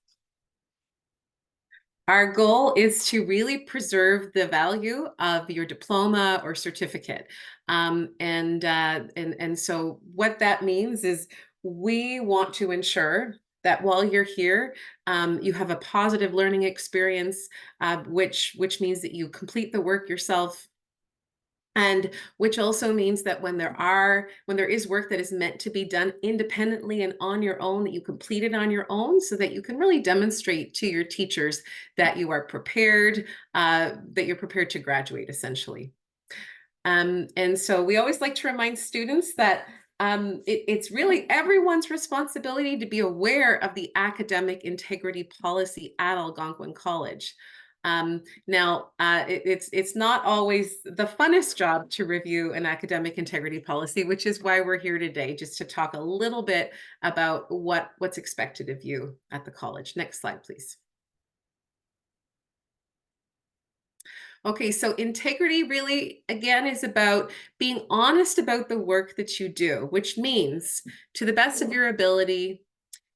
Our goal is to really preserve the value of your diploma or certificate. And so what that means is we want to ensure that while you're here, you have a positive learning experience, which means that you complete the work yourself. And which also means that when there is work that is meant to be done independently and on your own, that you complete it on your own so that you can really demonstrate to your teachers that you are prepared, that you're prepared to graduate essentially. And so we always like to remind students that it's really everyone's responsibility to be aware of the academic integrity policy at Algonquin College. It's not always the funnest job to review an academic integrity policy, which is why we're here today, just to talk a little bit about what's expected of you at the college. Next slide, please. Okay, so integrity really, again, is about being honest about the work that you do, which means to the best of your ability,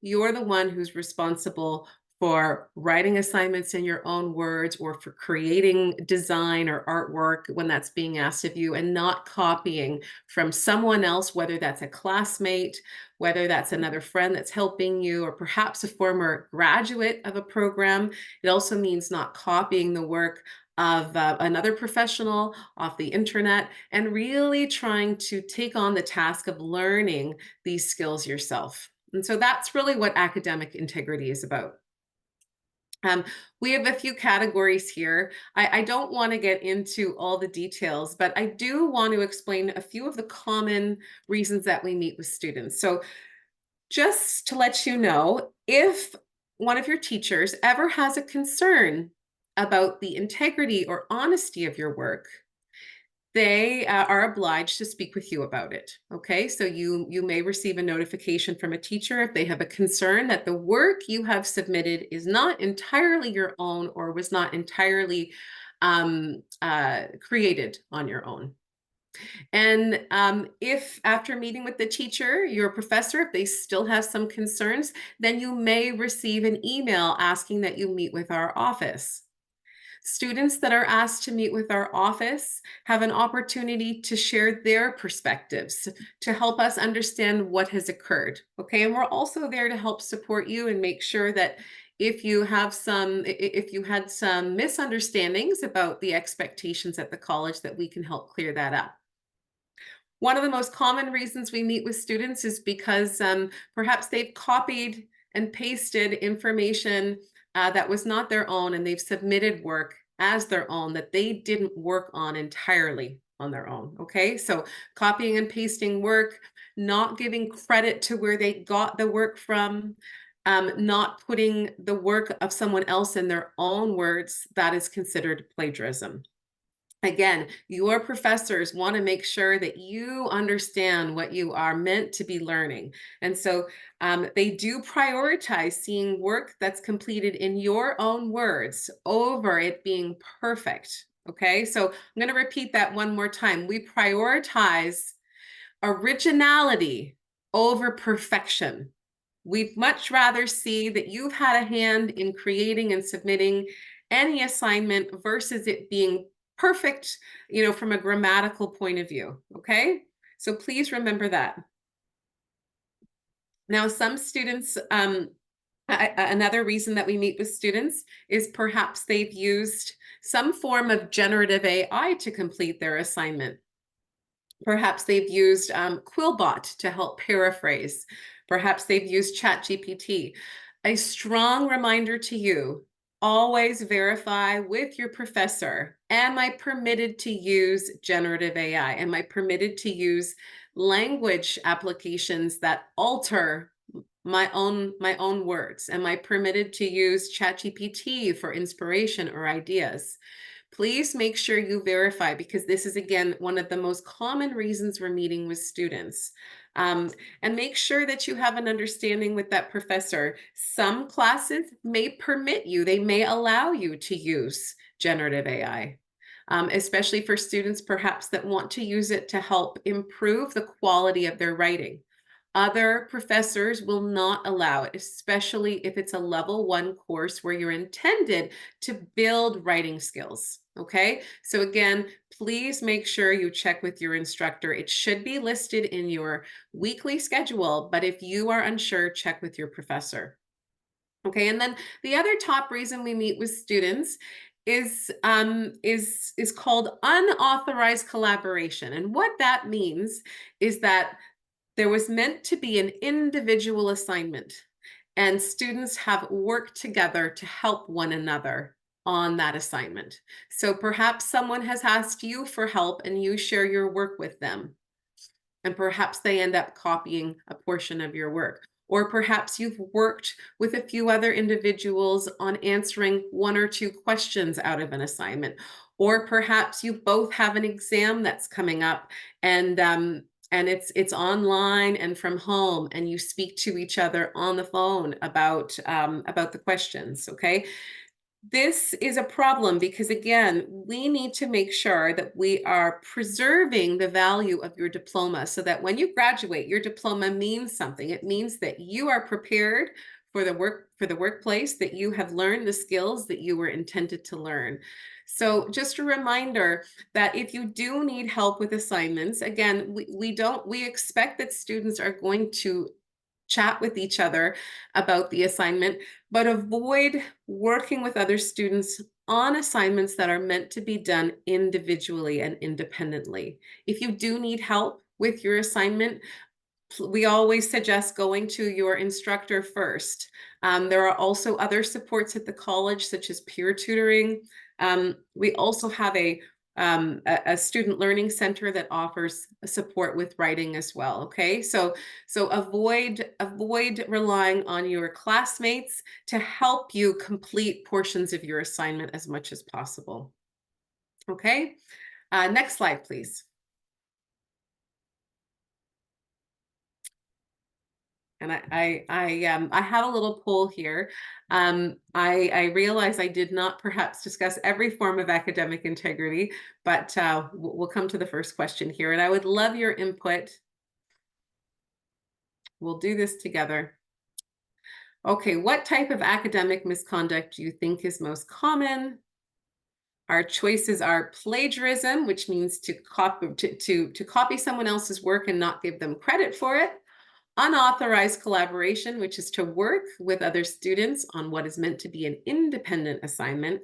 you're the one who's responsible for writing assignments in your own words or for creating design or artwork when that's being asked of you, and not copying from someone else, whether that's a classmate, whether that's another friend that's helping you, or perhaps a former graduate of a program. It also means not copying the work of another professional off the internet, and really trying to take on the task of learning these skills yourself. And so that's really what academic integrity is about. We have a few categories here. I don't want to get into all the details, but I do want to explain a few of the common reasons that we meet with students. So just to let you know, if one of your teachers ever has a concern about the integrity or honesty of your work, they are obliged to speak with you about it. Okay, so you may receive a notification from a teacher if they have a concern that the work you have submitted is not entirely your own or was not entirely created on your own. And if after meeting with the teacher, your professor, if they still have some concerns, then you may receive an email asking that you meet with our office. Students that are asked to meet with our office have an opportunity to share their perspectives to help us understand what has occurred. Okay, and we're also there to help support you and make sure that if you had some misunderstandings about the expectations at the college, that we can help clear that up. One of the most common reasons we meet with students is because perhaps they've copied and pasted information that was not their own, and they've submitted work as their own that they didn't work on entirely on their own. Okay, so copying and pasting work, not giving credit to where they got the work from, not putting the work of someone else in their own words, that is considered plagiarism. Again, your professors want to make sure that you understand what you are meant to be learning. And so they do prioritize seeing work that's completed in your own words over it being perfect. Okay, so I'm going to repeat that one more time. We prioritize originality over perfection. We'd much rather see that you've had a hand in creating and submitting any assignment versus it being perfect, from a grammatical point of view. Okay, so please remember that. Now, some students, another reason that we meet with students is perhaps they've used some form of generative AI to complete their assignment. Perhaps they've used Quillbot to help paraphrase. Perhaps they've used ChatGPT. A strong reminder to you: always verify with your professor, am I permitted to use generative AI? Am I permitted to use language applications that alter my own words? Am I permitted to use ChatGPT for inspiration or ideas? Please make sure you verify, because this is, again, one of the most common reasons we're meeting with students. And make sure that you have an understanding with that professor. Some classes may permit you, they may allow you to use generative AI, especially for students perhaps that want to use it to help improve the quality of their writing. Other professors will not allow it, especially if it's a level 1 course where you're intended to build writing skills. Okay, so again, please make sure you check with your instructor. It should be listed in your weekly schedule, but if you are unsure, check with your professor. Okay, and then the other top reason we meet with students is called unauthorized collaboration. And what that means is that there was meant to be an individual assignment, and students have worked together to help one another on that assignment. So perhaps someone has asked you for help and you share your work with them, and perhaps they end up copying a portion of your work. or perhaps you've worked with a few other individuals on answering 1 or 2 questions out of an assignment, or perhaps you both have an exam that's coming up and it's online and from home, and you speak to each other on the phone about the questions. Okay. This is a problem because, again, we need to make sure that we are preserving the value of your diploma so that when you graduate, your diploma means something. It means that you are prepared for the workplace, that you have learned the skills that you were intended to learn. So just a reminder that if you do need help with assignments, again, we expect that students are going to chat with each other about the assignment, but avoid working with other students on assignments that are meant to be done individually and independently. If you do need help with your assignment, we always suggest going to your instructor first. There are also other supports at the college, such as peer tutoring. We also have a student learning center that offers support with writing as well. Okay, so avoid relying on your classmates to help you complete portions of your assignment as much as possible. Okay, next slide, please. And I have a little poll here. I realize I did not perhaps discuss every form of academic integrity, but we'll come to the first question here, and I would love your input. We'll do this together. Okay, what type of academic misconduct do you think is most common? Our choices are plagiarism, which means to copy someone else's work and not give them credit for it. Unauthorized collaboration, which is to work with other students on what is meant to be an independent assignment.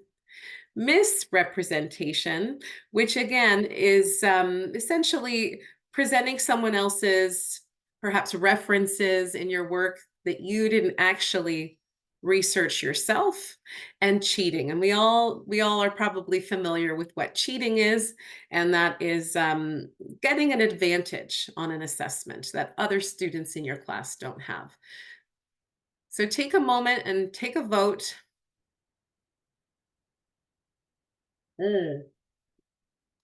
Misrepresentation, which again is essentially presenting someone else's perhaps references in your work that you didn't actually research yourself. And cheating, and we all are probably familiar with what cheating is, and that is getting an advantage on an assessment that other students in your class don't have. So take a moment and take a vote.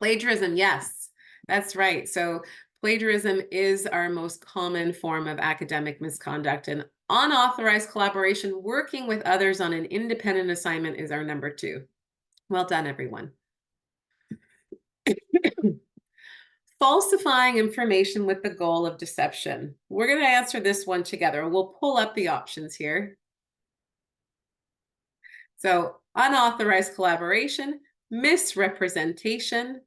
Plagiarism, yes, that's right. So plagiarism is our most common form of academic misconduct, and unauthorized collaboration, working with others on an independent assignment, is our number 2. Well done, everyone. Falsifying information with the goal of deception. We're going to answer this one together. We'll pull up the options here. So unauthorized collaboration, misrepresentation,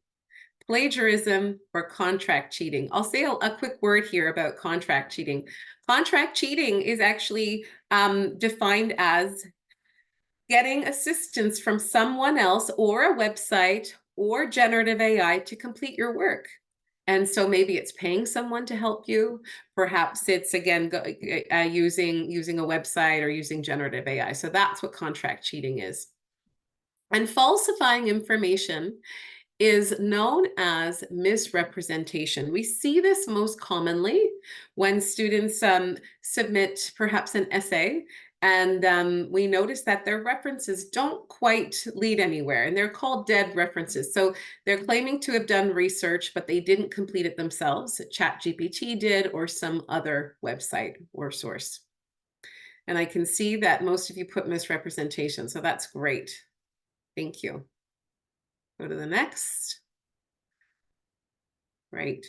plagiarism, or contract cheating. I'll say a quick word here about contract cheating. Contract cheating is actually defined as getting assistance from someone else or a website or generative AI to complete your work. And so maybe it's paying someone to help you. Perhaps it's, again, using a website or using generative AI. So that's what contract cheating is. And falsifying information is known as misrepresentation. We see this most commonly when students submit perhaps an essay, and we notice that their references don't quite lead anywhere, and they're called dead references. So they're claiming to have done research, but they didn't complete it themselves. ChatGPT did, or some other website or source. And I can see that most of you put misrepresentation, so that's great. Thank you. Go to the next. Right.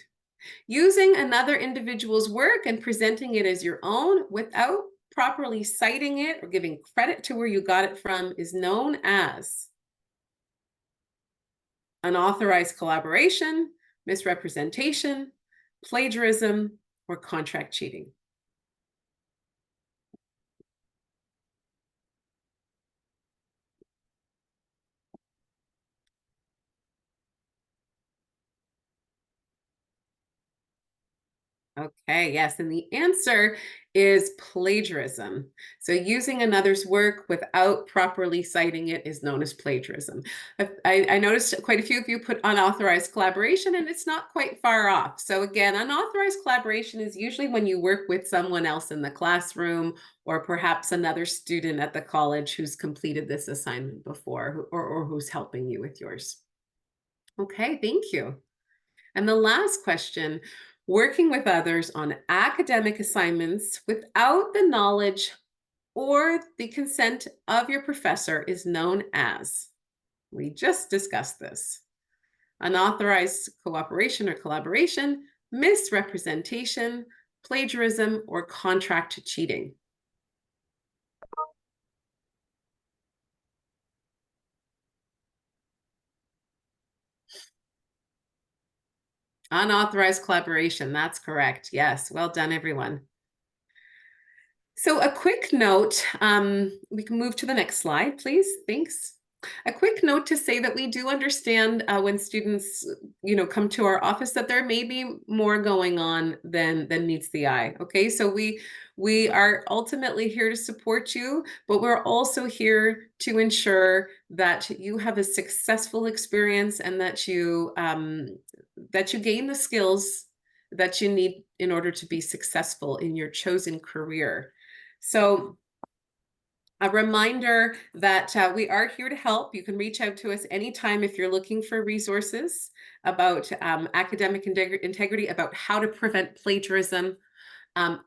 Using another individual's work and presenting it as your own without properly citing it or giving credit to where you got it from is known as unauthorized collaboration, misrepresentation, plagiarism, or contract cheating. Okay, yes, and the answer is plagiarism. So using another's work without properly citing it is known as plagiarism. I noticed quite a few of you put unauthorized collaboration, and it's not quite far off. So again, unauthorized collaboration is usually when you work with someone else in the classroom or perhaps another student at the college who's completed this assignment before or who's helping you with yours. Okay, thank you. And the last question, working with others on academic assignments without the knowledge or the consent of your professor is known as, we just discussed this, unauthorized cooperation or collaboration, misrepresentation, plagiarism, or contract cheating. Unauthorized collaboration, that's correct. Yes, well done, everyone. So a quick note, we can move to the next slide, please. Thanks. A quick note to say that we do understand when students, come to our office that there may be more going on than meets the eye. Okay, so we are ultimately here to support you, but we're also here to ensure that you have a successful experience and that you gain the skills that you need in order to be successful in your chosen career. So a reminder that we are here to help. You can reach out to us anytime if you're looking for resources about academic integrity, about how to prevent plagiarism. Our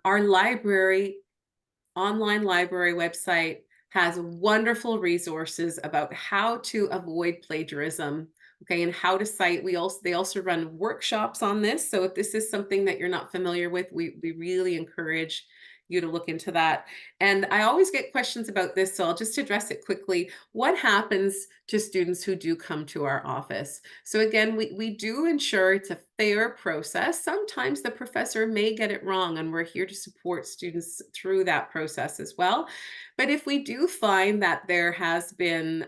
online library website has wonderful resources about how to avoid plagiarism. Okay, and how to cite. They also run workshops on this. So if this is something that you're not familiar with, we really encourage you to look into that. And I always get questions about this, so I'll just address it quickly. What happens to students who do come to our office? So again, we do ensure it's a fair process. Sometimes the professor may get it wrong, and we're here to support students through that process as well. But if we do find that there has been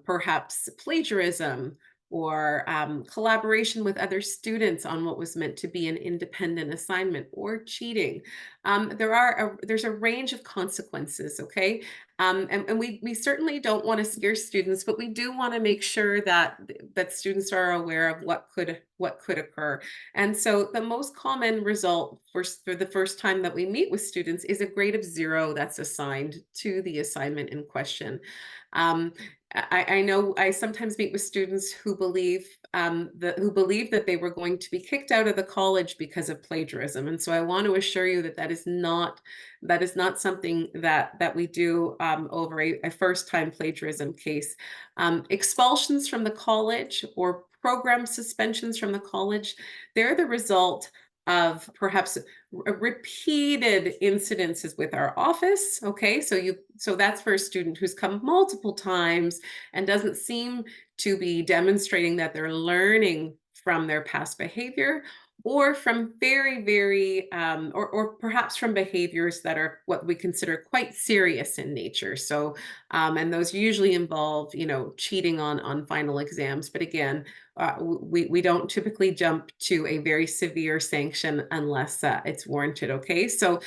perhaps plagiarism or collaboration with other students on what was meant to be an independent assignment or cheating, there's a range of consequences, okay? And we certainly don't want to scare students, but we do want to make sure that students are aware of what could occur. And so the most common result for the first time that we meet with students is a grade of 0 that's assigned to the assignment in question. I know I sometimes meet with students who believe that they were going to be kicked out of the college because of plagiarism, and so I want to assure you that that is not something that we do over a first-time plagiarism case. Expulsions from the college or program suspensions from the college, they're the result of perhaps repeated incidences with our office. Okay, so that's for a student who's come multiple times and doesn't seem to be demonstrating that they're learning from their past behavior, or from very or perhaps from behaviors that are what we consider quite serious in nature. So and those usually involve cheating on final exams. But again, we don't typically jump to a very severe sanction unless it's warranted. Okay, so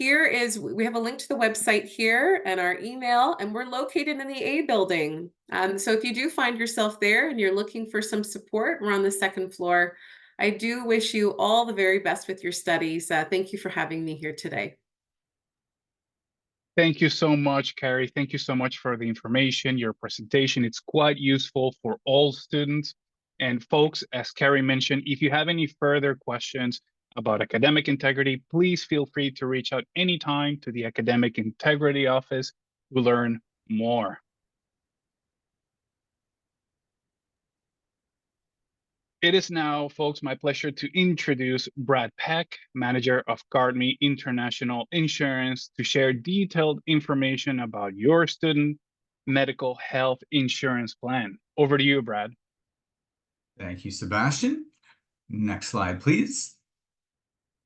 we have a link to the website here and our email, and we're located in the A building. So if you do find yourself there and you're looking for some support, we're on the 2nd floor. I do wish you all the very best with your studies. Thank you for having me here today. Thank you so much, Carrie. Thank you so much for the information, your presentation. It's quite useful for all students. And folks, as Carrie mentioned, if you have any further questions about academic integrity, please feel free to reach out anytime to the Academic Integrity Office to learn more. It is now, folks, my pleasure to introduce Brad Peck, Manager of GuardMe International Insurance, to share detailed information about your student medical health insurance plan. Over to you, Brad. Thank you, Sebastian. Next slide, please.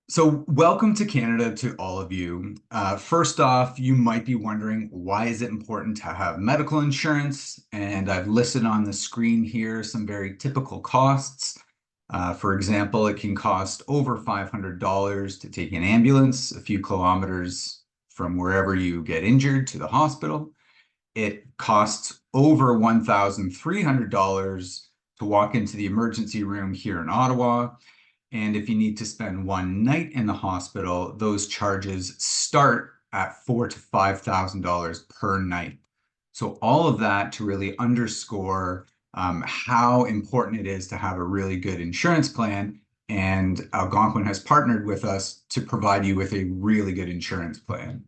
So welcome to Canada to all of you. First off, you might be wondering, why is it important to have medical insurance? And I've listed on the screen here some very typical costs. For example, it can cost over $500 to take an ambulance a few kilometers from wherever you get injured to the hospital. It costs over $1,300 to walk into the emergency room here in Ottawa. And if you need to spend one night in the hospital, those charges start at $4,000 to $5,000 per night. So all of that to really underscore how important it is to have a really good insurance plan. And Algonquin has partnered with us to provide you with a really good insurance plan.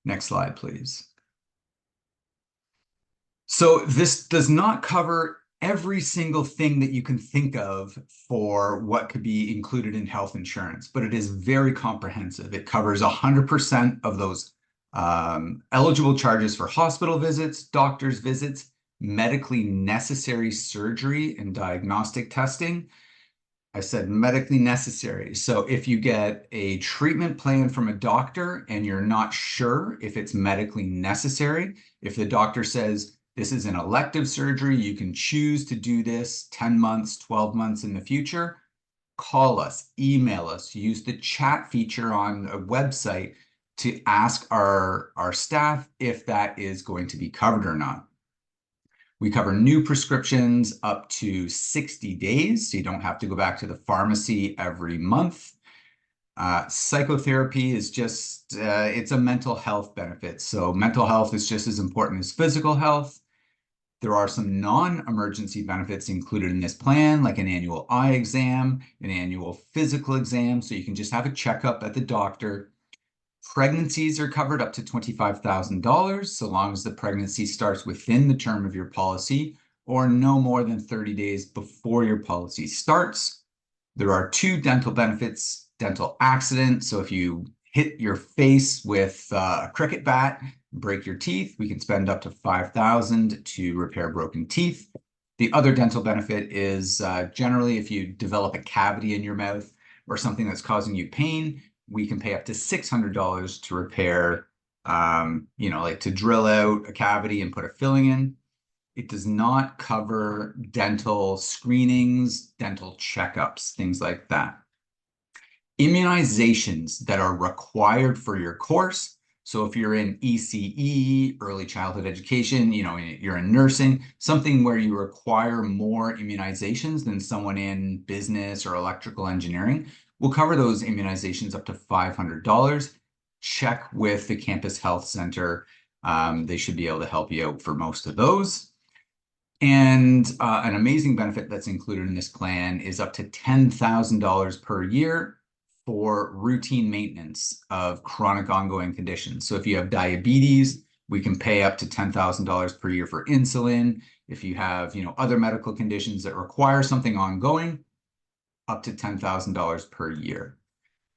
Next slide, please. So this does not cover every single thing that you can think of for what could be included in health insurance, but it is very comprehensive. It covers 100% of those eligible charges for hospital visits, doctor's visits, medically necessary surgery and diagnostic testing. I said medically necessary. So if you get a treatment plan from a doctor and you're not sure if it's medically necessary, if the doctor says this is an elective surgery, you can choose to do this 10 months, 12 months in the future, call us, email us, use the chat feature on a website to ask our staff if that is going to be covered or not. We cover new prescriptions up to 60 days, so you don't have to go back to the pharmacy every month. Psychotherapy is just, it's a mental health benefit. So mental health is just as important as physical health. There are some non-emergency benefits included in this plan, like an annual eye exam, an annual physical exam, so you can just have a checkup at the doctor. Pregnancies are covered up to $25,000, so long as the pregnancy starts within the term of your policy or no more than 30 days before your policy starts. There are 2 dental benefits, dental accident. So if you hit your face with a cricket bat, break your teeth, we can spend up to $5,000 to repair broken teeth. The other dental benefit is generally if you develop a cavity in your mouth or something that's causing you pain, we can pay up to $600 to repair, like to drill out a cavity and put a filling in. It does not cover dental screenings, dental checkups, things like that. Immunizations that are required for your course. So if you're in ECE, early childhood education, you're in nursing, something where you require more immunizations than someone in business or electrical engineering, we'll cover those immunizations up to $500. Check with the campus health center. They should be able to help you out for most of those. And an amazing benefit that's included in this plan is up to $10,000 per year for routine maintenance of chronic ongoing conditions. So if you have diabetes, we can pay up to $10,000 per year for insulin. If you have, other medical conditions that require something ongoing, up to $10,000 per year.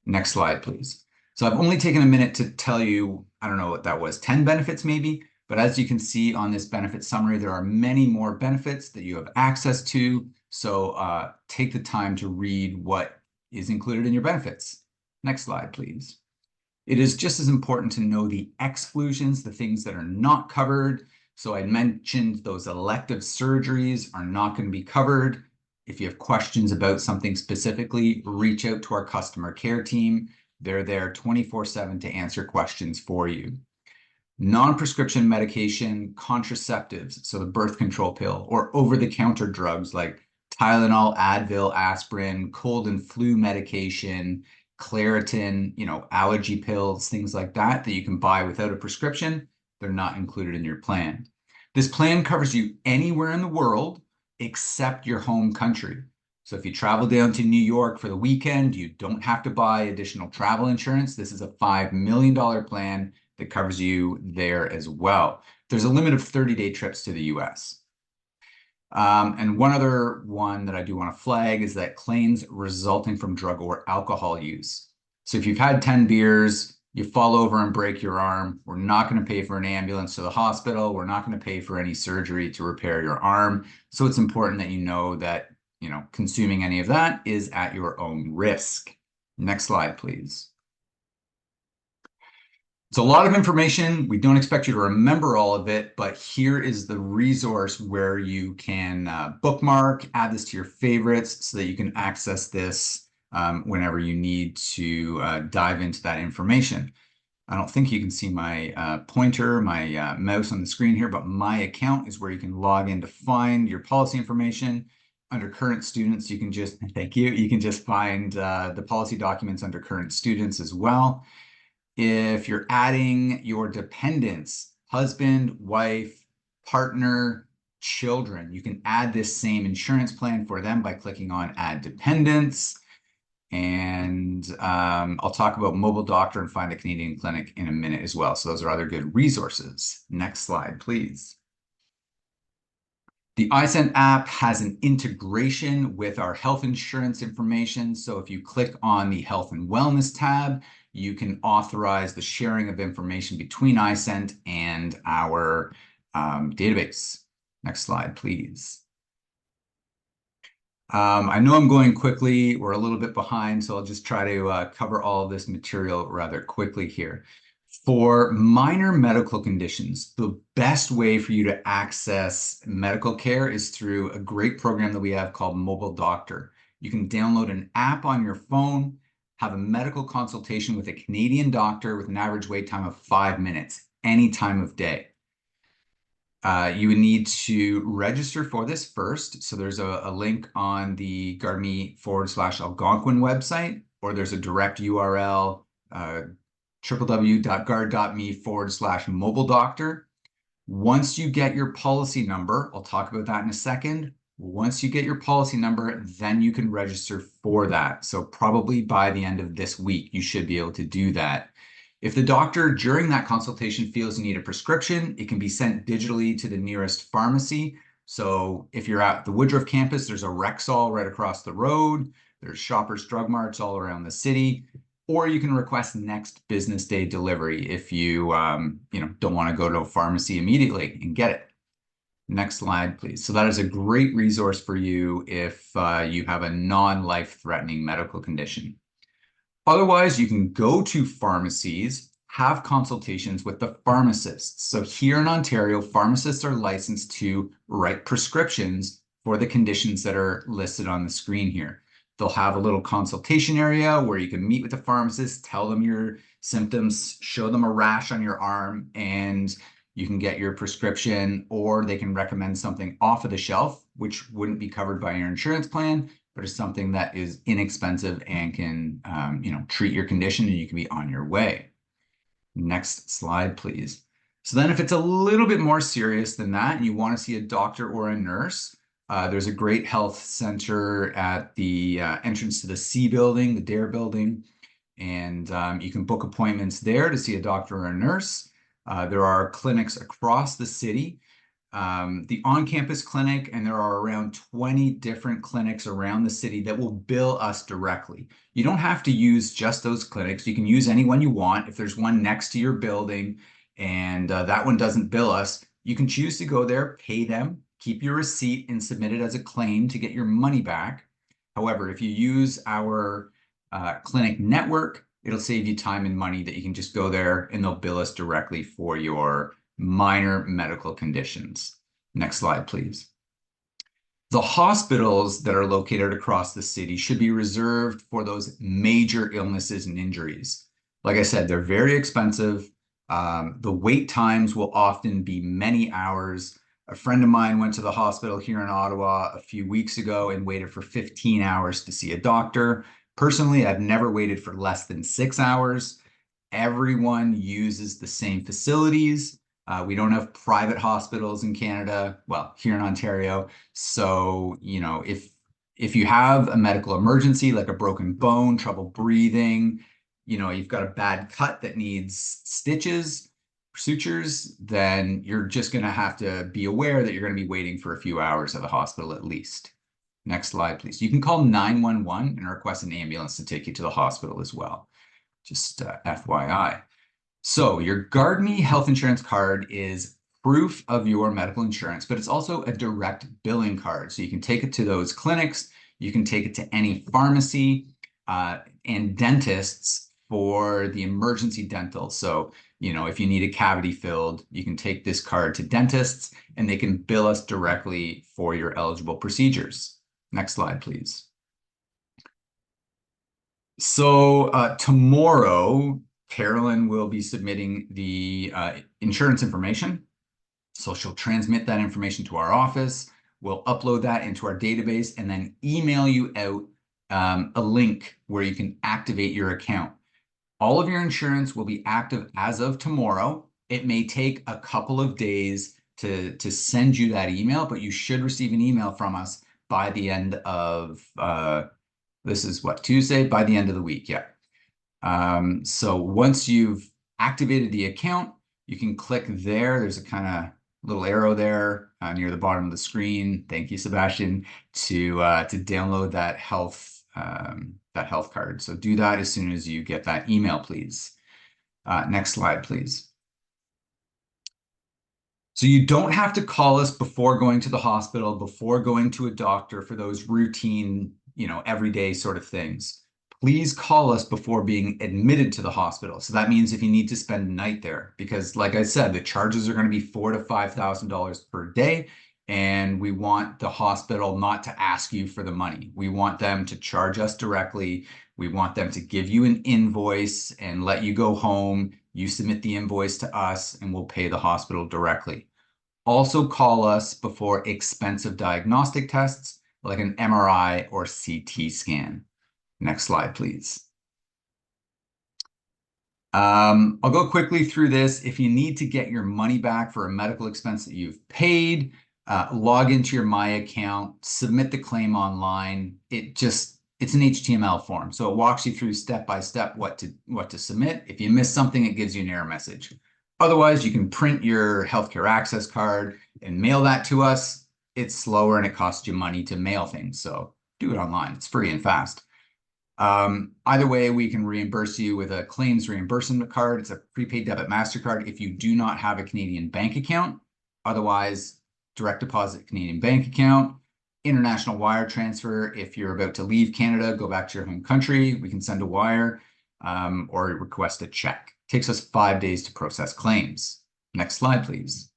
Next slide, please. So I've only taken a minute to tell you, I don't know what that was, 10 benefits maybe, but as you can see on this benefit summary, there are many more benefits that you have access to. So take the time to read what is included in your benefits. Next slide, please. It is just as important to know the exclusions, the things that are not covered. So I mentioned those elective surgeries are not going to be covered. If you have questions about something specifically, reach out to our customer care team. They're there 24/7 to answer questions for you. Non-prescription medication, contraceptives, so the birth control pill, or over-the-counter drugs like Tylenol, Advil, aspirin, cold and flu medication, Claritin, allergy pills, things like that you can buy without a prescription, they're not included in your plan. This plan covers you anywhere in the world except your home country. So if you travel down to New York for the weekend, you don't have to buy additional travel insurance. This is a $5 million plan that covers you there as well. There's a limit of 30-day trips to the US. And one other one that I do want to flag is that claims resulting from drug or alcohol use. So if you've had 10 beers, you fall over and break your arm, we're not going to pay for an ambulance to the hospital. We're not going to pay for any surgery to repair your arm. So it's important that you know that, consuming any of that is at your own risk. Next slide, please. It's a lot of information. We don't expect you to remember all of it, but here is the resource where you can bookmark, add this to your favorites so that you can access this whenever you need to dive into that information. I don't think you can see my pointer, my mouse on the screen here, but my account is where you can log in to find your policy information. Under current students, you can just, thank you, you can just find the policy documents under current students as well. If you're adding your dependents, husband, wife, partner, children, you can add this same insurance plan for them by clicking on Add Dependents. And I'll talk about Mobile Doctor and Find a Canadian Clinic in a minute as well. So those are other good resources. Next slide, please. The iSend app has an integration with our health insurance information. So if you click on the Health and Wellness tab, you can authorize the sharing of information between iSend and our database. Next slide, please. I know I'm going quickly. We're a little bit behind, so I'll just try to cover all of this material rather quickly here. For minor medical conditions, the best way for you to access medical care is through a great program that we have called Mobile Doctor. You can download an app on your phone, have a medical consultation with a Canadian doctor with an average wait time of 5 minutes, any time of day. You would need to register for this first. So there's a link on the GardMe/Algonquin website, or there's a direct URL, www.gard.me/mobile doctor. Once you get your policy number, I'll talk about that in a second. Once you get your policy number, then you can register for that. So probably by the end of this week, you should be able to do that. If the doctor during that consultation feels you need a prescription, it can be sent digitally to the nearest pharmacy. So if you're at the Woodruff campus, there's a Rexall right across the road. There's Shoppers Drug Marts all around the city. Or you can request next business day delivery if you, don't want to go to a pharmacy immediately and get it. Next slide, please. So that is a great resource for you if you have a non-life-threatening medical condition. Otherwise, you can go to pharmacies, have consultations with the pharmacists. So here in Ontario, pharmacists are licensed to write prescriptions for the conditions that are listed on the screen here. They'll have a little consultation area where you can meet with the pharmacist, tell them your symptoms, show them a rash on your arm, and you can get your prescription, or they can recommend something off of the shelf, which wouldn't be covered by your insurance plan, but is something that is inexpensive and can, treat your condition, and you can be on your way. Next slide, please. So then if it's a little bit more serious than that, and you want to see a doctor or a nurse, there's a great health center at the entrance to the C building, the Dare building, and you can book appointments there to see a doctor or a nurse. There are clinics across the city, the on-campus clinic, and there are around 20 different clinics around the city that will bill us directly. You don't have to use just those clinics. You can use any one you want. If there's one next to your building and that one doesn't bill us, you can choose to go there, pay them, keep your receipt, and submit it as a claim to get your money back. However, if you use our clinic network, it'll save you time and money that you can just go there and they'll bill us directly for your minor medical conditions. Next slide, please. The hospitals that are located across the city should be reserved for those major illnesses and injuries. Like I said, they're very expensive. The wait times will often be many hours. A friend of mine went to the hospital here in Ottawa a few weeks ago and waited for 15 hours to see a doctor. Personally, I've never waited for less than 6 hours. Everyone uses the same facilities. We don't have private hospitals in Canada, well, here in Ontario. So, if you have a medical emergency, like a broken bone, trouble breathing, you've got a bad cut that needs stitches, sutures, then you're just going to have to be aware that you're going to be waiting for a few hours at the hospital at least. Next slide, please. You can call 911 and request an ambulance to take you to the hospital as well. Just FYI. So your GardMe health insurance card is proof of your medical insurance, but it's also a direct billing card. So you can take it to those clinics, you can take it to any pharmacy, and dentists for the emergency dental. So, if you need a cavity filled, you can take this card to dentists and they can bill us directly for your eligible procedures. Next slide, please. So tomorrow, Carolyn will be submitting the insurance information. So she'll transmit that information to our office. We'll upload that into our database and then email you out a link where you can activate your account. All of your insurance will be active as of tomorrow. It may take a couple of days to send you that email, but you should receive an email from us by the end of, this is what, Tuesday? By the end of the week, yeah. So once you've activated the account, you can click there. There's a kind of little arrow there near the bottom of the screen. Thank you, Sebastian, to download that health card. So do that as soon as you get that email, please. Next slide, please. So you don't have to call us before going to the hospital, before going to a doctor for those routine, everyday sort of things. Please call us before being admitted to the hospital. So that means if you need to spend a night there, because like I said, the charges are going to be $4,000 to $5,000 per day. And we want the hospital not to ask you for the money. We want them to charge us directly. We want them to give you an invoice and let you go home. You submit the invoice to us and we'll pay the hospital directly. Also call us before expensive diagnostic tests like an MRI or CT scan. Next slide, please. I'll go quickly through this. If you need to get your money back for a medical expense that you've paid, log into your My account, submit the claim online. It's an HTML form, so it walks you through step by step what to submit. If you miss something, it gives you an error message. Otherwise, you can print your healthcare access card and mail that to us. It's slower and it costs you money to mail things, so do it online. It's free and fast. Either way, we can reimburse you with a claims reimbursement card. It's a prepaid debit MasterCard if you do not have a Canadian bank account. Otherwise, direct deposit Canadian bank account, international wire transfer. If you're about to leave Canada, go back to your home country, we can send a wire or request a check. It takes us 5 days to process claims. Next slide, please.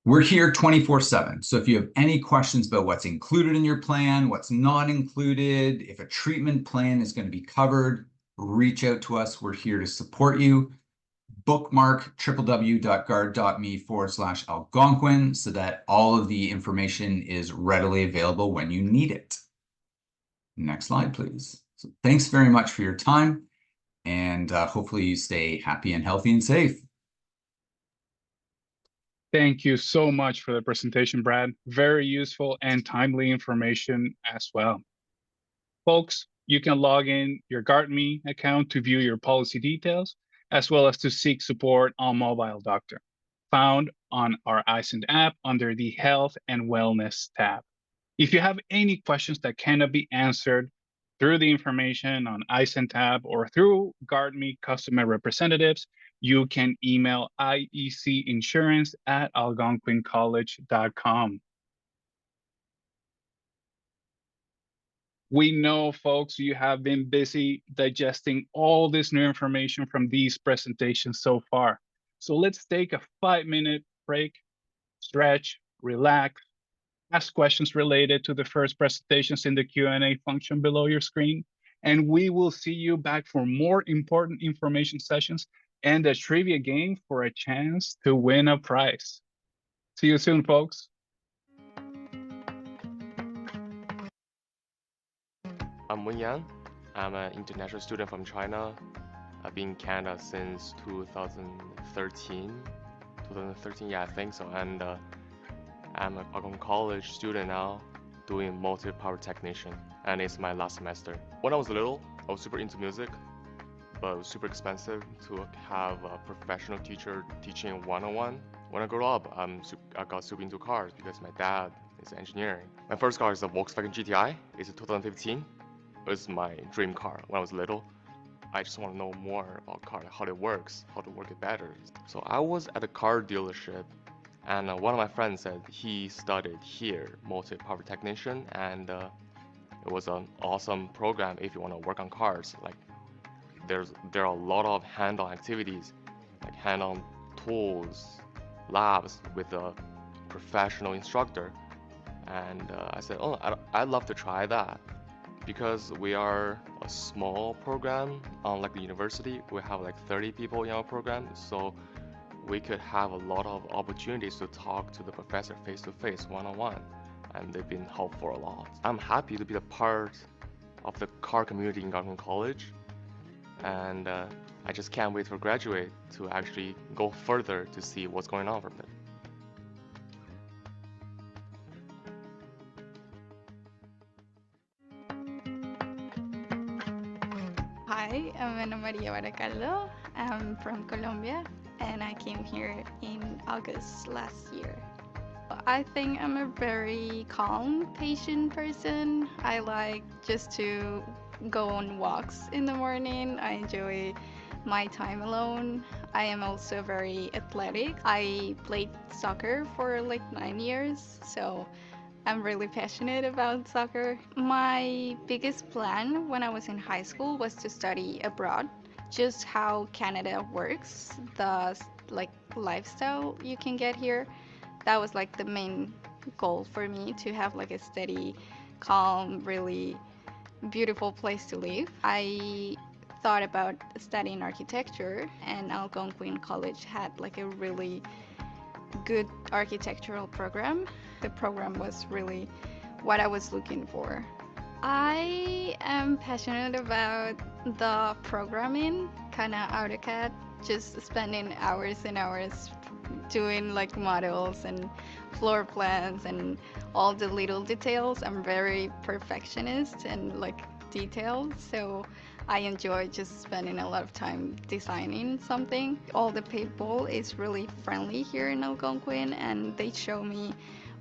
We're here 24/7. So if you have any questions about what's included in your plan, what's not included, if a treatment plan is going to be covered, reach out to us. We're here to support you. Bookmark www.gard.me/Algonquin so that all of the information is readily available when you need it. Next slide, please. So thanks very much for your time, and hopefully you stay happy and healthy and safe. Thank you so much for the presentation, Brad. Very useful and timely information as well. Folks, you can log in your GuardMe account to view your policy details, as well as to seek support on Mobile Doctor, found on our iSend app under the Health and Wellness tab. If you have any questions that cannot be answered through the information on iSend tab or through GuardMe customer representatives, you can email iecinsurance@algonquincollege.com. We know, folks, you have been busy digesting all this new information from these presentations so far. So let's take a 5-minute break, stretch, relax, ask questions related to the first presentations in the Q&A function below your screen, and we will see you back for more important information sessions and a trivia game for a chance to win a prize. See you soon, folks. I'm Wen Yang. I'm an international student from China. I've been in Canada since 2013. Yeah, I think so. And I'm an Algonquin College student now, doing multi-power technician, and it's my last semester. When I was little, I was super into music, but it was super expensive to have a professional teacher teaching one-on-one. When I grew up, I got super into cars because my dad is engineering. My first car is a Volkswagen GTI. It's a 2015. It's my dream car when I was little. I just want to know more about car, how it works, how to work it better. So I was at a car dealership, and one of my friends said he studied here, multi-power technician, and it it was an awesome program if you want to work on cars. Like there are a lot of hands-on activities, like hand-on tools, labs with a professional instructor. And I said, oh, I'd love to try that. Because we are a small program, unlike the university, we have like 30 people in our program, so we could have a lot of opportunities to talk to the professor face-to-face, one-on-one, and they've been helpful a lot. I'm happy to be a part of the car community in Algonquin College, and I just can't wait for graduate to actually go further to see what's going on from there. Hi, I'm Ana Maria Baracaldo. I'm from Colombia and I came here in August last year. I think I'm a very calm, patient person. I like just to go on walks in the morning. I enjoy my time alone. I am also very athletic. I played soccer for like 9 years, so I'm really passionate about soccer. My biggest plan when I was in high school was to study abroad. Just how Canada works, the like lifestyle you can get here. That was like the main goal for me, to have like a steady, calm, really beautiful place to live. I thought about studying architecture, and Algonquin College had like a really good architectural program. The program was really what I was looking for. I am passionate about the programming, kind of AutoCAD, just spending hours and hours doing like models and floor plans and all the little details. I'm very perfectionist and like detailed, so I enjoy just spending a lot of time designing something. All the people is really friendly here in Algonquin, and they show me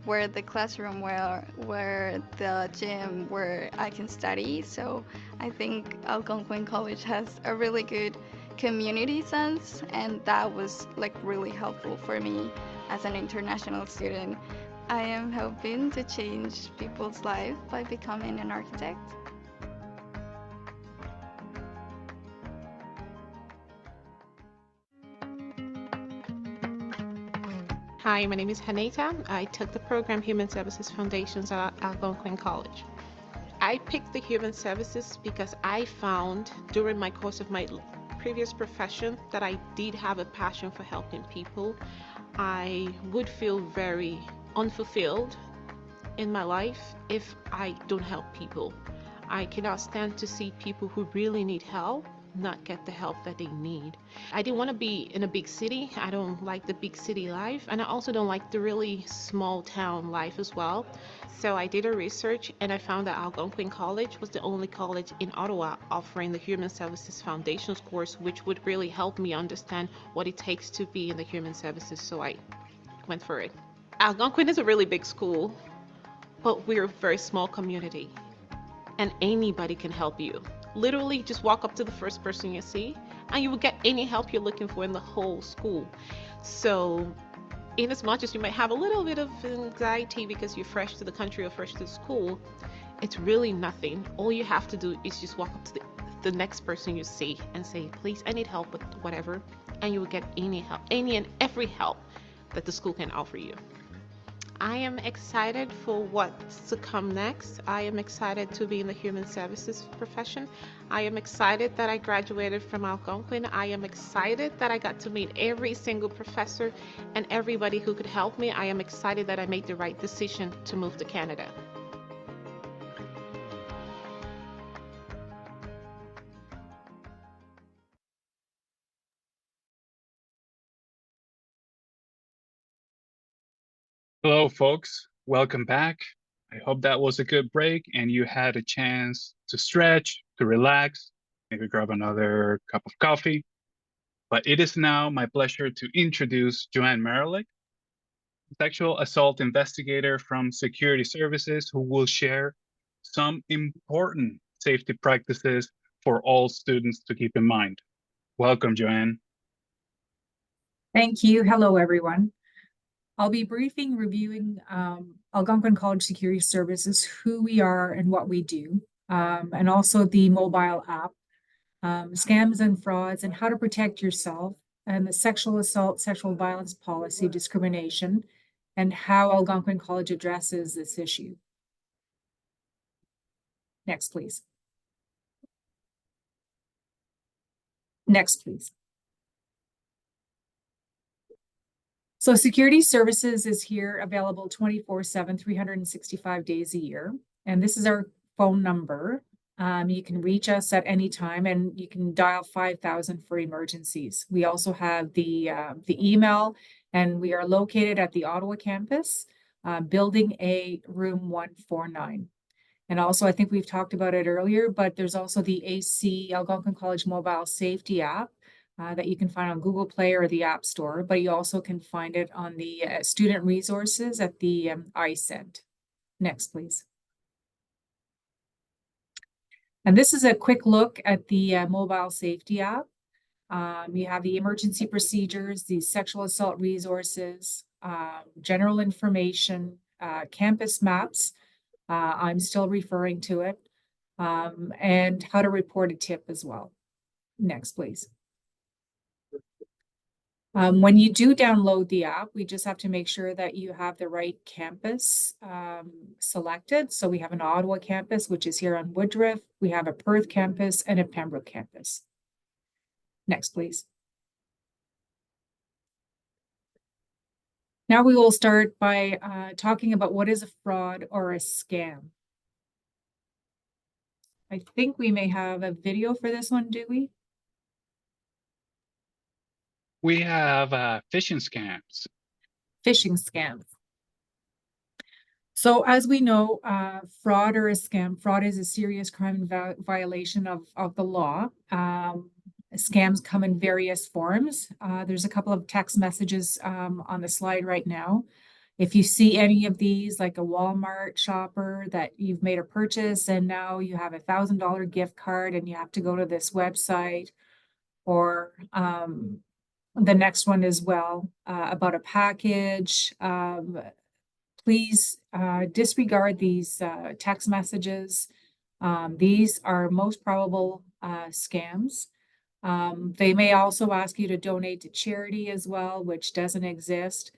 where the classroom, where the gym, where I can study. So I think Algonquin College has a really good community sense, and that was like really helpful for me as an international student. I am hoping to change people's lives by becoming an architect. Hi, my name is Haneta. I took the program Human Services Foundations at Algonquin College. I picked the Human Services because I found during my course of my previous profession that I did have a passion for helping people. I would feel very unfulfilled in my life if I don't help people. I cannot stand to see people who really need help not get the help that they need. I didn't want to be in a big city. I don't like the big city life, and I also don't like the really small town life as well. So I did a research and I found that Algonquin College was the only college in Ottawa offering the Human Services Foundations course, which would really help me understand what it takes to be in the human services, so I went for it. Algonquin is a really big school, but we're a very small community, and anybody can help you. Literally just walk up to the first person you see and you will get any help you're looking for in the whole school. So in as much as you might have a little bit of anxiety because you're fresh to the country or fresh to school, it's really nothing. All you have to do is just walk up to the next person you see and say, please, I need help with whatever, and you will get any help, any and every help that the school can offer you. I am excited for what's to come next. I am excited to be in the human services profession. I am excited that I graduated from Algonquin. I am excited that I got to meet every single professor and everybody who could help me. I am excited that I made the right decision to move to Canada. Hello, folks. Welcome back. I hope that was a good break and you had a chance to stretch, to relax, maybe grab another cup of coffee. But it is now my pleasure to introduce Joanne Merlick, sexual assault investigator from Security Services, who will share some important safety practices for all students to keep in mind. Welcome, Joanne. Thank you. Hello, everyone. I'll be briefing, reviewing Algonquin College Security Services, who we are and what we do, and also the mobile app, scams and frauds, and how to protect yourself, and the sexual assault, sexual violence policy, discrimination, and how Algonquin College addresses this issue. Next, please. Next, please. So Security Services is here, available 24/7, 365 days a year. And this is our phone number. You can reach us at any time, and you can dial 5000 for emergencies. We also have the email, and we are located at the Ottawa campus, Building A, room 149. And also, I think we've talked about it earlier, but there's also the AC Algonquin College mobile safety app that you can find on Google Play or the App Store, but you also can find it on the student resources at the iCent. Next, please. And this is a quick look at the mobile safety app. You have the emergency procedures, the sexual assault resources, general information, campus maps. I'm still referring to it, and how to report a tip as well. Next, please. When you do download the app, we just have to make sure that you have the right campus selected. So we have an Ottawa campus, which is here on Woodruff. We have a Perth campus and a Pembroke campus. Next, please. Now we will start by talking about what is a fraud or a scam. I think we may have a video for this one, do we? We have phishing scams. Phishing scams. So as we know, fraud or a scam, fraud is a serious crime and violation of the law. Scams come in various forms. There's a couple of text messages on the slide right now. If you see any of these, like a Walmart shopper that you've made a purchase and now you have $1,000 gift card and you have to go to this website, or the next one as well, about a package, please disregard these text messages. These are most probable scams. They may also ask you to donate to charity as well, which doesn't exist.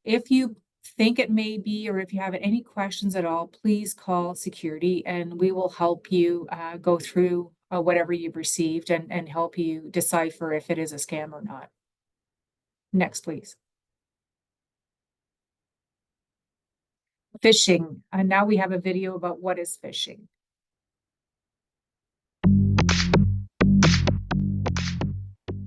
If you think it may be, or if you have any questions at all, please call security and we will help you go through whatever you've received and help you decipher if it is a scam or not. Next, please. Phishing. And now we have a video about what is phishing.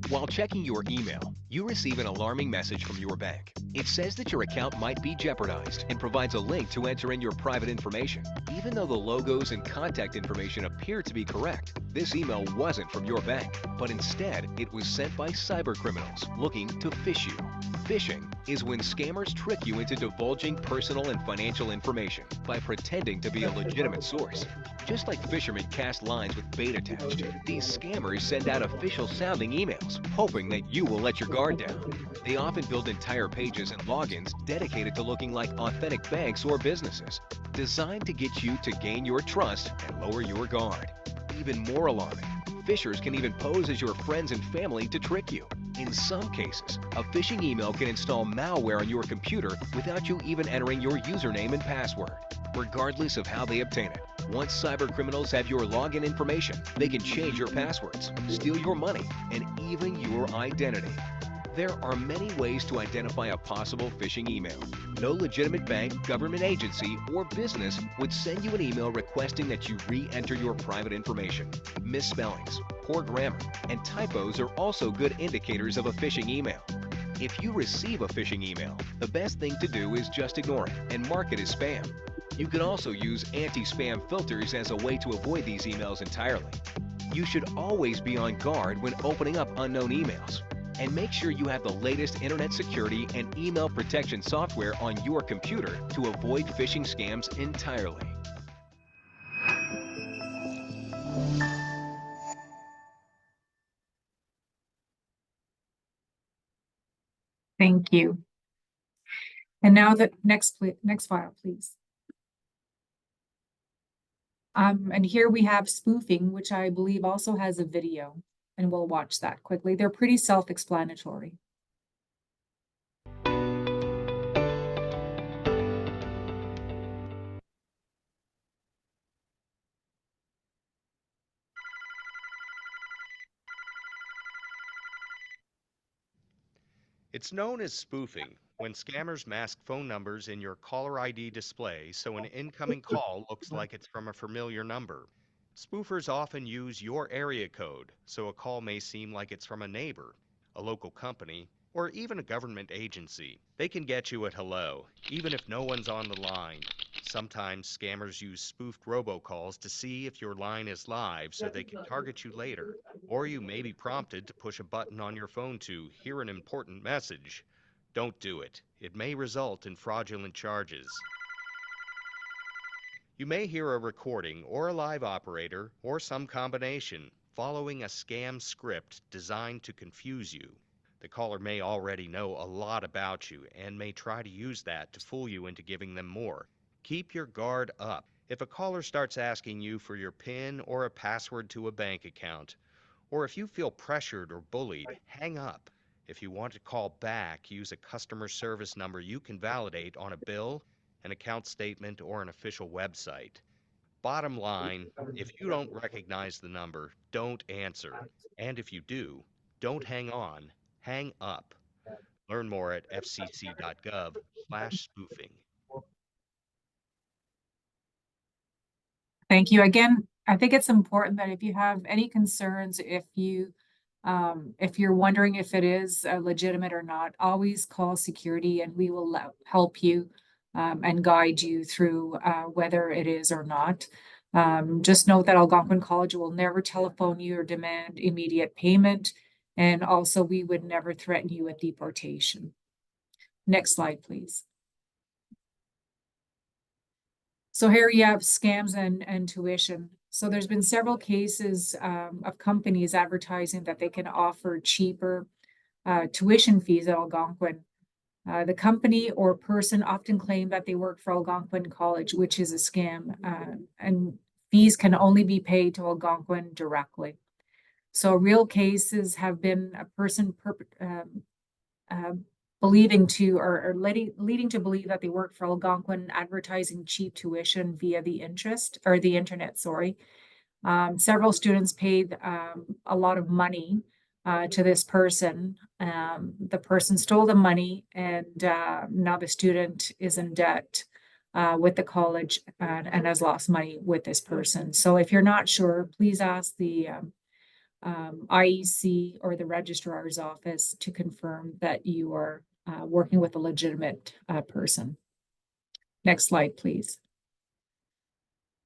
While checking your email, you receive an alarming message from your bank. It says that your account might be jeopardized and provides a link to enter in your private information. Even though the logos and contact information appear to be correct, this email wasn't from your bank, but instead it was sent by cybercriminals looking to phish you. Phishing is when scammers trick you into divulging personal and financial information by pretending to be a legitimate source. Just like fishermen cast lines with bait attached, these scammers send out official-sounding emails, hoping that you will let your guard down. They often build entire pages and logins dedicated to looking like authentic banks or businesses, designed to get you to gain your trust and lower your guard. Even more alarming, phishers can even pose as your friends and family to trick you. In some cases, a phishing email can install malware on your computer without you even entering your username and password. Regardless of how they obtain it, once cybercriminals have your login information, they can change your passwords, steal your money, and even your identity. There are many ways to identify a possible phishing email. No legitimate bank, government agency, or business would send you an email requesting that you re-enter your private information. Misspellings, poor grammar, and typos are also good indicators of a phishing email. If you receive a phishing email, the best thing to do is just ignore it and mark it as spam. You can also use anti-spam filters as a way to avoid these emails entirely. You should always be on guard when opening up unknown emails. And make sure you have the latest internet security and email protection software on your computer to avoid phishing scams entirely. Thank you. And now the next file, please. And here we have spoofing, which I believe also has a video, and we'll watch that quickly. They're pretty self-explanatory. It's known as spoofing when scammers mask phone numbers in your caller ID display so an incoming call looks like it's from a familiar number. Spoofers often use your area code, so a call may seem like it's from a neighbor, a local company, or even a government agency. They can get you at hello, even if no one's on the line. Sometimes scammers use spoofed robocalls to see if your line is live so they can target you later. Or you may be prompted to push a button on your phone to hear an important message. Don't do it. It may result in fraudulent charges. You may hear a recording or a live operator or some combination following a scam script designed to confuse you. The caller may already know a lot about you and may try to use that to fool you into giving them more. Keep your guard up. If a caller starts asking you for your PIN or a password to a bank account, or if you feel pressured or bullied, hang up. If you want to call back, use a customer service number you can validate on a bill, an account statement, or an official website. Bottom line, if you don't recognize the number, don't answer. And if you do, don't hang on, hang up. Learn more at fcc.gov/spoofing. Thank you. Again, I think it's important that if you have any concerns, if you're wondering if it is legitimate or not, always call security and we will help you and guide you through whether it is or not. Just note that Algonquin College will never telephone you or demand immediate payment. And also we would never threaten you with deportation. Next slide, please. So here you have scams and tuition. So there's been several cases of companies advertising that they can offer cheaper tuition fees at Algonquin. The company or person often claim that they work for Algonquin College, which is a scam, and fees can only be paid to Algonquin directly. So real cases have been a person believing to or leading to believe that they work for Algonquin, advertising cheap tuition via the internet. Several students paid a lot of money to this person. The person stole the money, and now the student is in debt with the college and has lost money with this person. So if you're not sure, please ask the IEC or the registrar's office to confirm that you are working with a legitimate person. Next slide, please.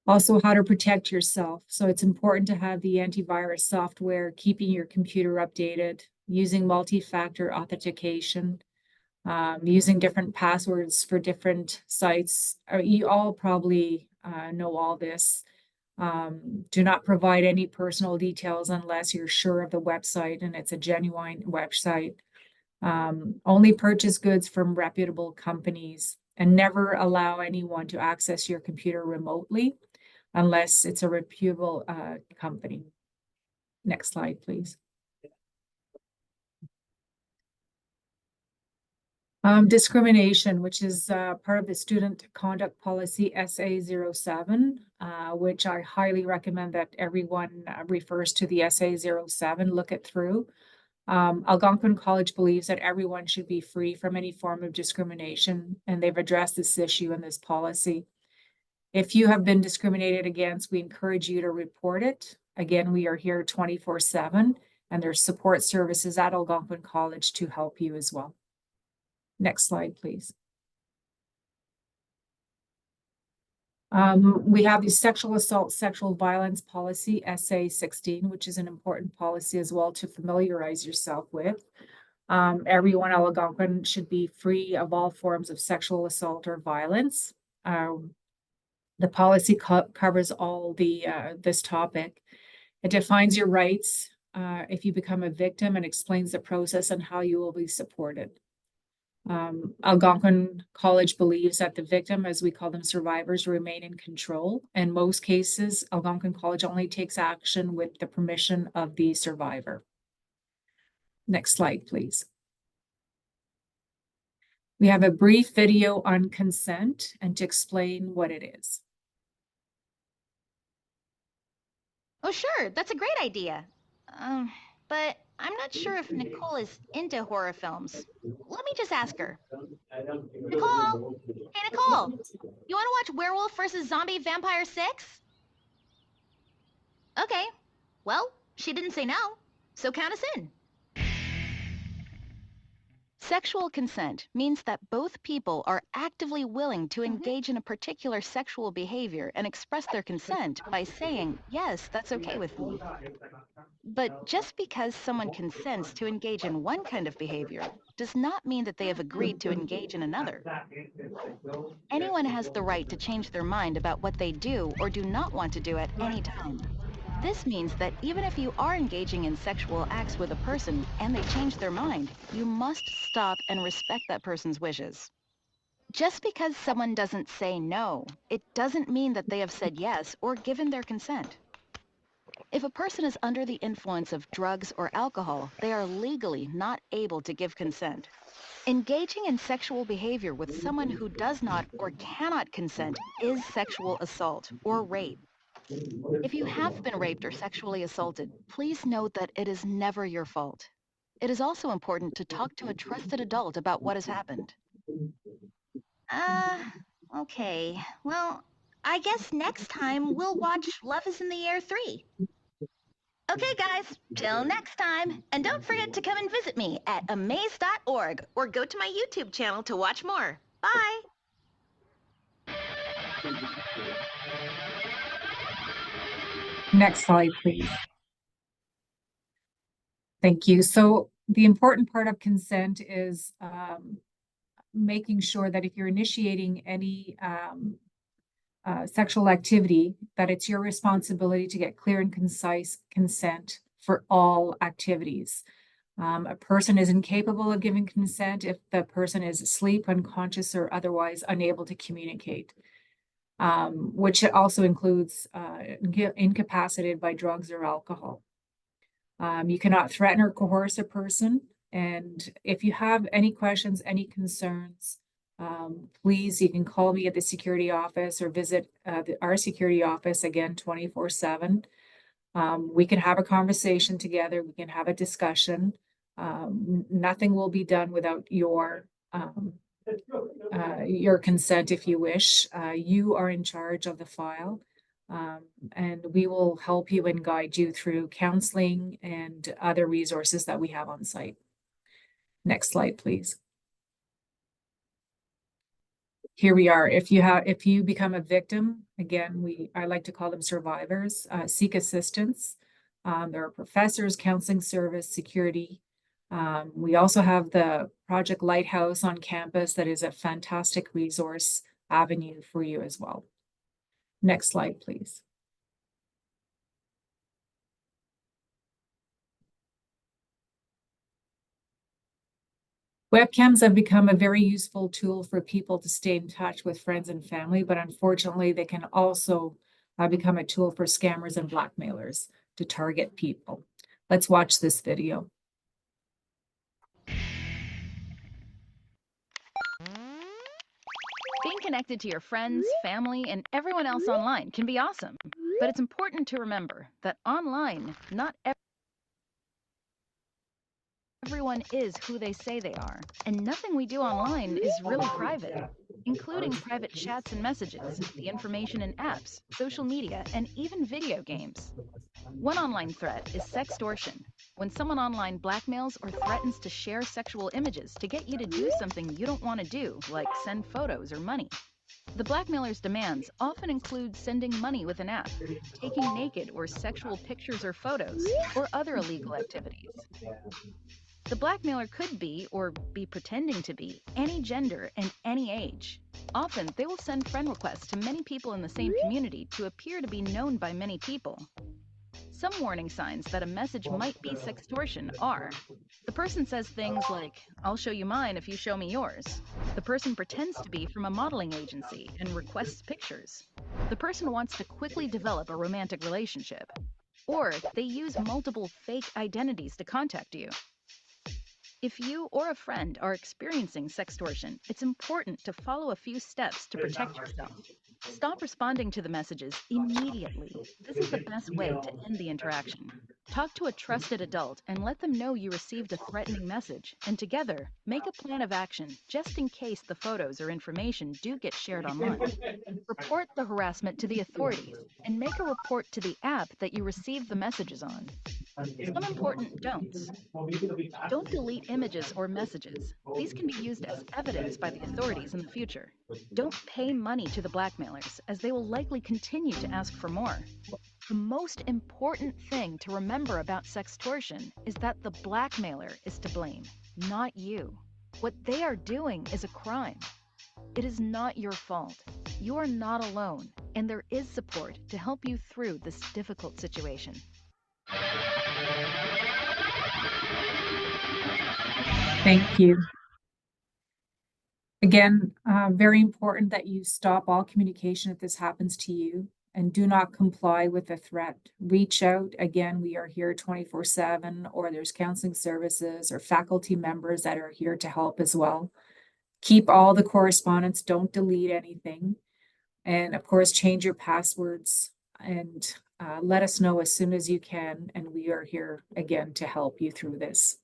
Also, how to protect yourself. So it's important to have the antivirus software, keeping your computer updated, using multi-factor authentication, using different passwords for different sites. You all probably know all this. Do not provide any personal details unless you're sure of the website and it's a genuine website. Only purchase goods from reputable companies and never allow anyone to access your computer remotely unless it's a reputable company. Next slide, please. Discrimination, which is part of the student conduct policy SA07, which I highly recommend that everyone refers to the SA07, look it through. Algonquin College believes that everyone should be free from any form of discrimination, and they've addressed this issue in this policy. If you have been discriminated against, we encourage you to report it. Again, we are here 24/7, and there's support services at Algonquin College to help you as well. Next slide, please. We have the sexual assault, sexual violence policy, SA16, which is an important policy as well to familiarize yourself with. Everyone at Algonquin should be free of all forms of sexual assault or violence. The policy covers all this topic. It defines your rights if you become a victim and explains the process and how you will be supported. Algonquin College believes that the victim, as we call them, survivors, remain in control. In most cases, Algonquin College only takes action with the permission of the survivor. Next slide, please. We have a brief video on consent and to explain what it is. Oh, sure, that's a great idea. But I'm not sure if Nicole is into horror films. Let me just ask her. Nicole! Hey, Nicole! You want to watch Werewolf vs. Zombie Vampire 6? Okay. Well, she didn't say no, so count us in. Sexual consent means that both people are actively willing to engage in a particular sexual behavior and express their consent by saying, yes, that's okay with me. But just because someone consents to engage in one kind of behavior does not mean that they have agreed to engage in another. Anyone has the right to change their mind about what they do or do not want to do at any time. This means that even if you are engaging in sexual acts with a person and they change their mind, you must stop and respect that person's wishes. Just because someone doesn't say no, it doesn't mean that they have said yes or given their consent. If a person is under the influence of drugs or alcohol, they are legally not able to give consent. Engaging in sexual behavior with someone who does not or cannot consent is sexual assault or rape. If you have been raped or sexually assaulted, please note that it is never your fault. It is also important to talk to a trusted adult about what has happened. Okay. Well, I guess next time we'll watch Love is in the Air 3. Okay, guys, till next time. And don't forget to come and visit me at amaze.org or go to my YouTube channel to watch more. Bye! Next slide, please. Thank you. So the important part of consent is making sure that if you're initiating any sexual activity, that it's your responsibility to get clear and concise consent for all activities. A person is incapable of giving consent if the person is asleep, unconscious, or otherwise unable to communicate. Which also includes incapacitated by drugs or alcohol. You cannot threaten or coerce a person. And if you have any questions, any concerns, please, you can call me at the security office or visit our security office again 24/7. We can have a conversation together. We can have a discussion. Nothing will be done without your consent if you wish. You are in charge of the file, and we will help you and guide you through counseling and other resources that we have on site. Next slide, please. Here we are. If you become a victim, again, I like to call them survivors, seek assistance. There are professors, counseling service, security. We also have the Project Lighthouse on campus that is a fantastic resource avenue for you as well. Next slide, please. Webcams have become a very useful tool for people to stay in touch with friends and family, but unfortunately, they can also become a tool for scammers and blackmailers to target people. Let's watch this video. Being connected to your friends, family, and everyone else online can be awesome, but it's important to remember that online, not everyone is who they say they are, and nothing we do online is really private, including private chats and messages, the information in apps, social media, and even video games. One online threat is sextortion, when someone online blackmails or threatens to share sexual images to get you to do something you don't want to do, like send photos or money. The blackmailer's demands often include sending money with an app, taking naked or sexual pictures or photos, or other illegal activities. The blackmailer could be, or be pretending to be, any gender and any age. Often, they will send friend requests to many people in the same community to appear to be known by many people. Some warning signs that a message might be sextortion are: the person says things like, "I'll show you mine if you show me yours." The person pretends to be from a modeling agency and requests pictures. The person wants to quickly develop a romantic relationship. Or they use multiple fake identities to contact you. If you or a friend are experiencing sextortion, it's important to follow a few steps to protect yourself. Stop responding to the messages immediately. This is the best way to end the interaction. Talk to a trusted adult and let them know you received a threatening message, and together, make a plan of action just in case the photos or information do get shared online. Report the harassment to the authorities and make a report to the app that you received the messages on. Some important don'ts. Don't delete images or messages. These can be used as evidence by the authorities in the future. Don't pay money to the blackmailers, as they will likely continue to ask for more. The most important thing to remember about sextortion is that the blackmailer is to blame, not you. What they are doing is a crime. It is not your fault. You are not alone, and there is support to help you through this difficult situation. Thank you. Again, very important that you stop all communication if this happens to you and do not comply with the threat. Reach out. Again, we are here 24/7, or there's counseling services or faculty members that are here to help as well. Keep all the correspondence. Don't delete anything. And of course, change your passwords and let us know as soon as you can. And we are here again to help you through this.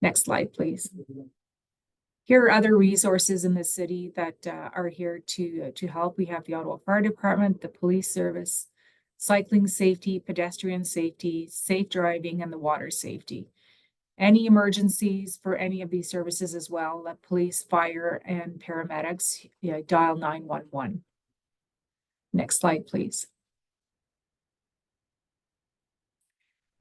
Next slide, please. Here are other resources in the city that are here to help. We have the Ottawa Fire Department, the police service, cycling safety, pedestrian safety, safe driving, and the water safety. Any emergencies for any of these services as well, let police, fire, and paramedics dial 911. Next slide, please.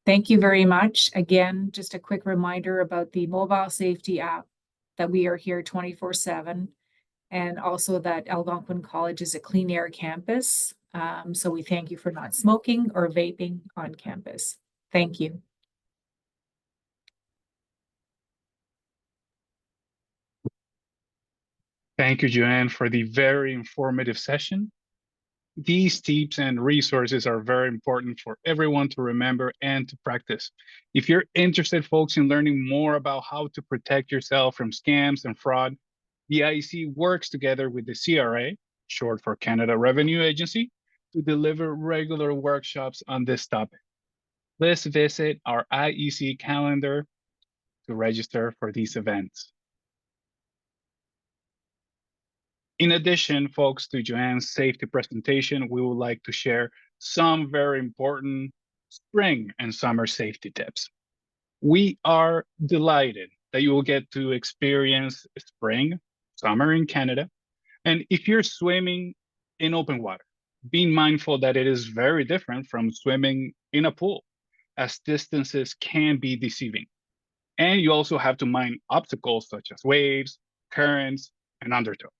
Thank you very much. Again, just a quick reminder about the mobile safety app, that we are here 24/7, and also that Algonquin College is a clean air campus. So we thank you for not smoking or vaping on campus. Thank you. Thank you, Joanne, for the very informative session. These tips and resources are very important for everyone to remember and to practice. If you're interested, folks, in learning more about how to protect yourself from scams and fraud, the IEC works together with the CRA, short for Canada Revenue Agency, to deliver regular workshops on this topic. Please visit our IEC calendar to register for these events. In addition, folks, to Joanne's safety presentation, we would like to share some very important spring and summer safety tips. We are delighted that you will get to experience spring, summer in Canada. And if you're swimming in open water, be mindful that it is very different from swimming in a pool, as distances can be deceiving. And you also have to mind obstacles such as waves, currents, and undertow.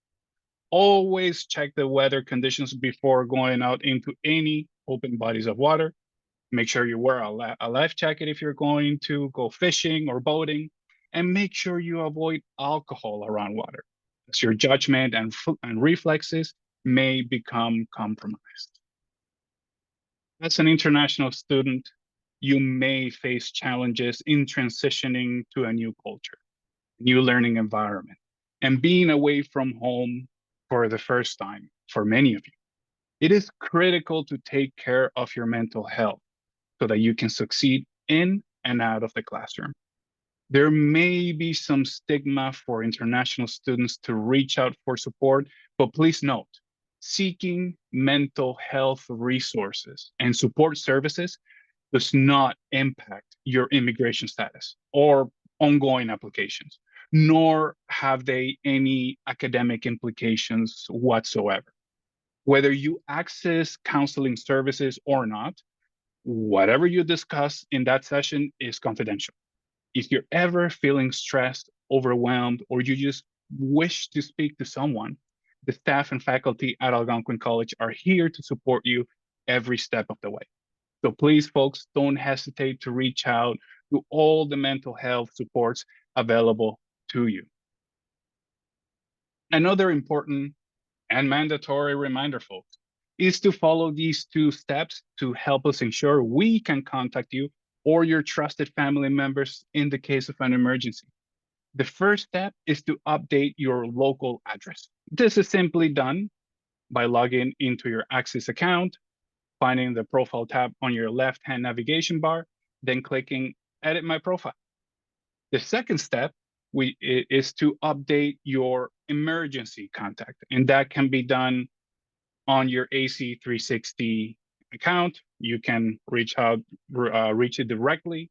Always check the weather conditions before going out into any open bodies of water. Make sure you wear a life jacket if you're going to go fishing or boating, and make sure you avoid alcohol around water, as your judgment and reflexes may become compromised. As an international student, you may face challenges in transitioning to a new culture, new learning environment, and being away from home for the first time for many of you. It is critical to take care of your mental health so that you can succeed in and out of the classroom. There may be some stigma for international students to reach out for support, but please note, seeking mental health resources and support services does not impact your immigration status or ongoing applications, nor have they any academic implications whatsoever. Whether you access counseling services or not, whatever you discuss in that session is confidential. If you're ever feeling stressed, overwhelmed, or you just wish to speak to someone, the staff and faculty at Algonquin College are here to support you every step of the way. So please, folks, don't hesitate to reach out to all the mental health supports available to you. Another important and mandatory reminder, folks, is to follow these 2 steps to help us ensure we can contact you or your trusted family members in the case of an emergency. The first step is to update your local address. This is simply done by logging into your Access account, finding the profile tab on your left-hand navigation bar, then clicking Edit My Profile. The second step is to update your emergency contact, and that can be done on your AC360 account. You can reach it directly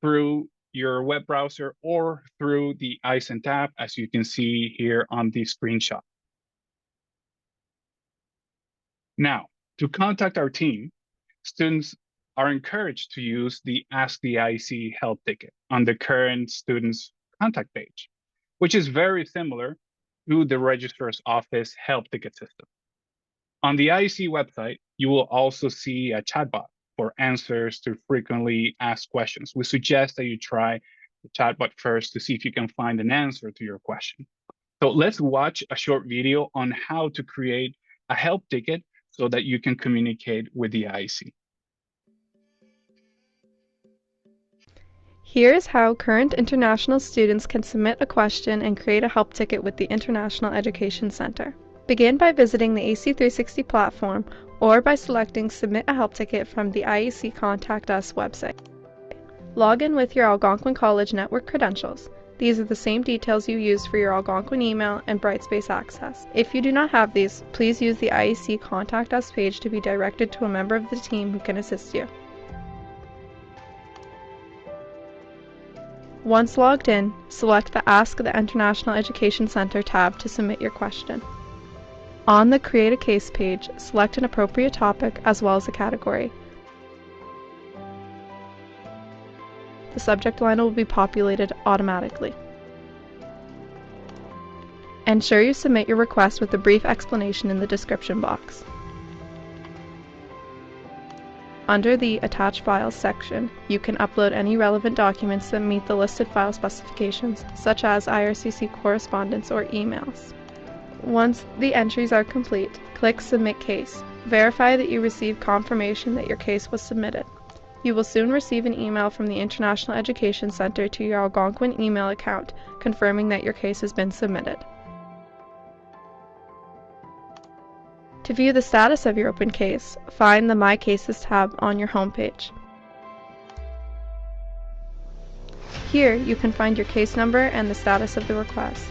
through your web browser or through the iSend app, as you can see here on the screenshot. Now, to contact our team, students are encouraged to use the Ask the IEC help ticket on the current student's contact page, which is very similar to the Registrar's Office help ticket system. On the IEC website, you will also see a chatbot for answers to frequently asked questions. We suggest that you try the chatbot first to see if you can find an answer to your question. So let's watch a short video on how to create a help ticket so that you can communicate with the IEC. Here's how current international students can submit a question and create a help ticket with the International Education Center. Begin by visiting the AC360 platform or by selecting Submit a Help Ticket from the IEC Contact Us website. Log in with your Algonquin College network credentials. These are the same details you used for your Algonquin email and Brightspace access. If you do not have these, please use the IEC Contact Us page to be directed to a member of the team who can assist you. Once logged in, select the Ask the International Education Center tab to submit your question. On the Create a Case page, select an appropriate topic as well as a category. The subject line will be populated automatically. Ensure you submit your request with a brief explanation in the description box. Under the Attach Files section, you can upload any relevant documents that meet the listed file specifications, such as IRCC correspondence or emails. Once the entries are complete, click Submit Case. Verify that you received confirmation that your case was submitted. You will soon receive an email from the International Education Center to your Algonquin email account confirming that your case has been submitted. To view the status of your open case, find the My Cases tab on your homepage. Here, you can find your case number and the status of the request.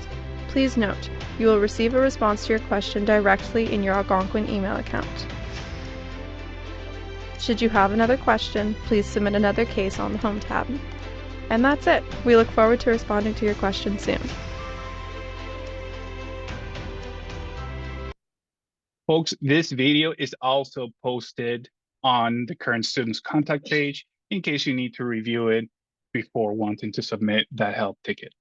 Please note, you will receive a response to your question directly in your Algonquin email account. Should you have another question, please submit another case on the Home tab. And that's it. We look forward to responding to your question soon. Folks, this video is also posted on the current student's contact page in case you need to review it before wanting to submit that help ticket.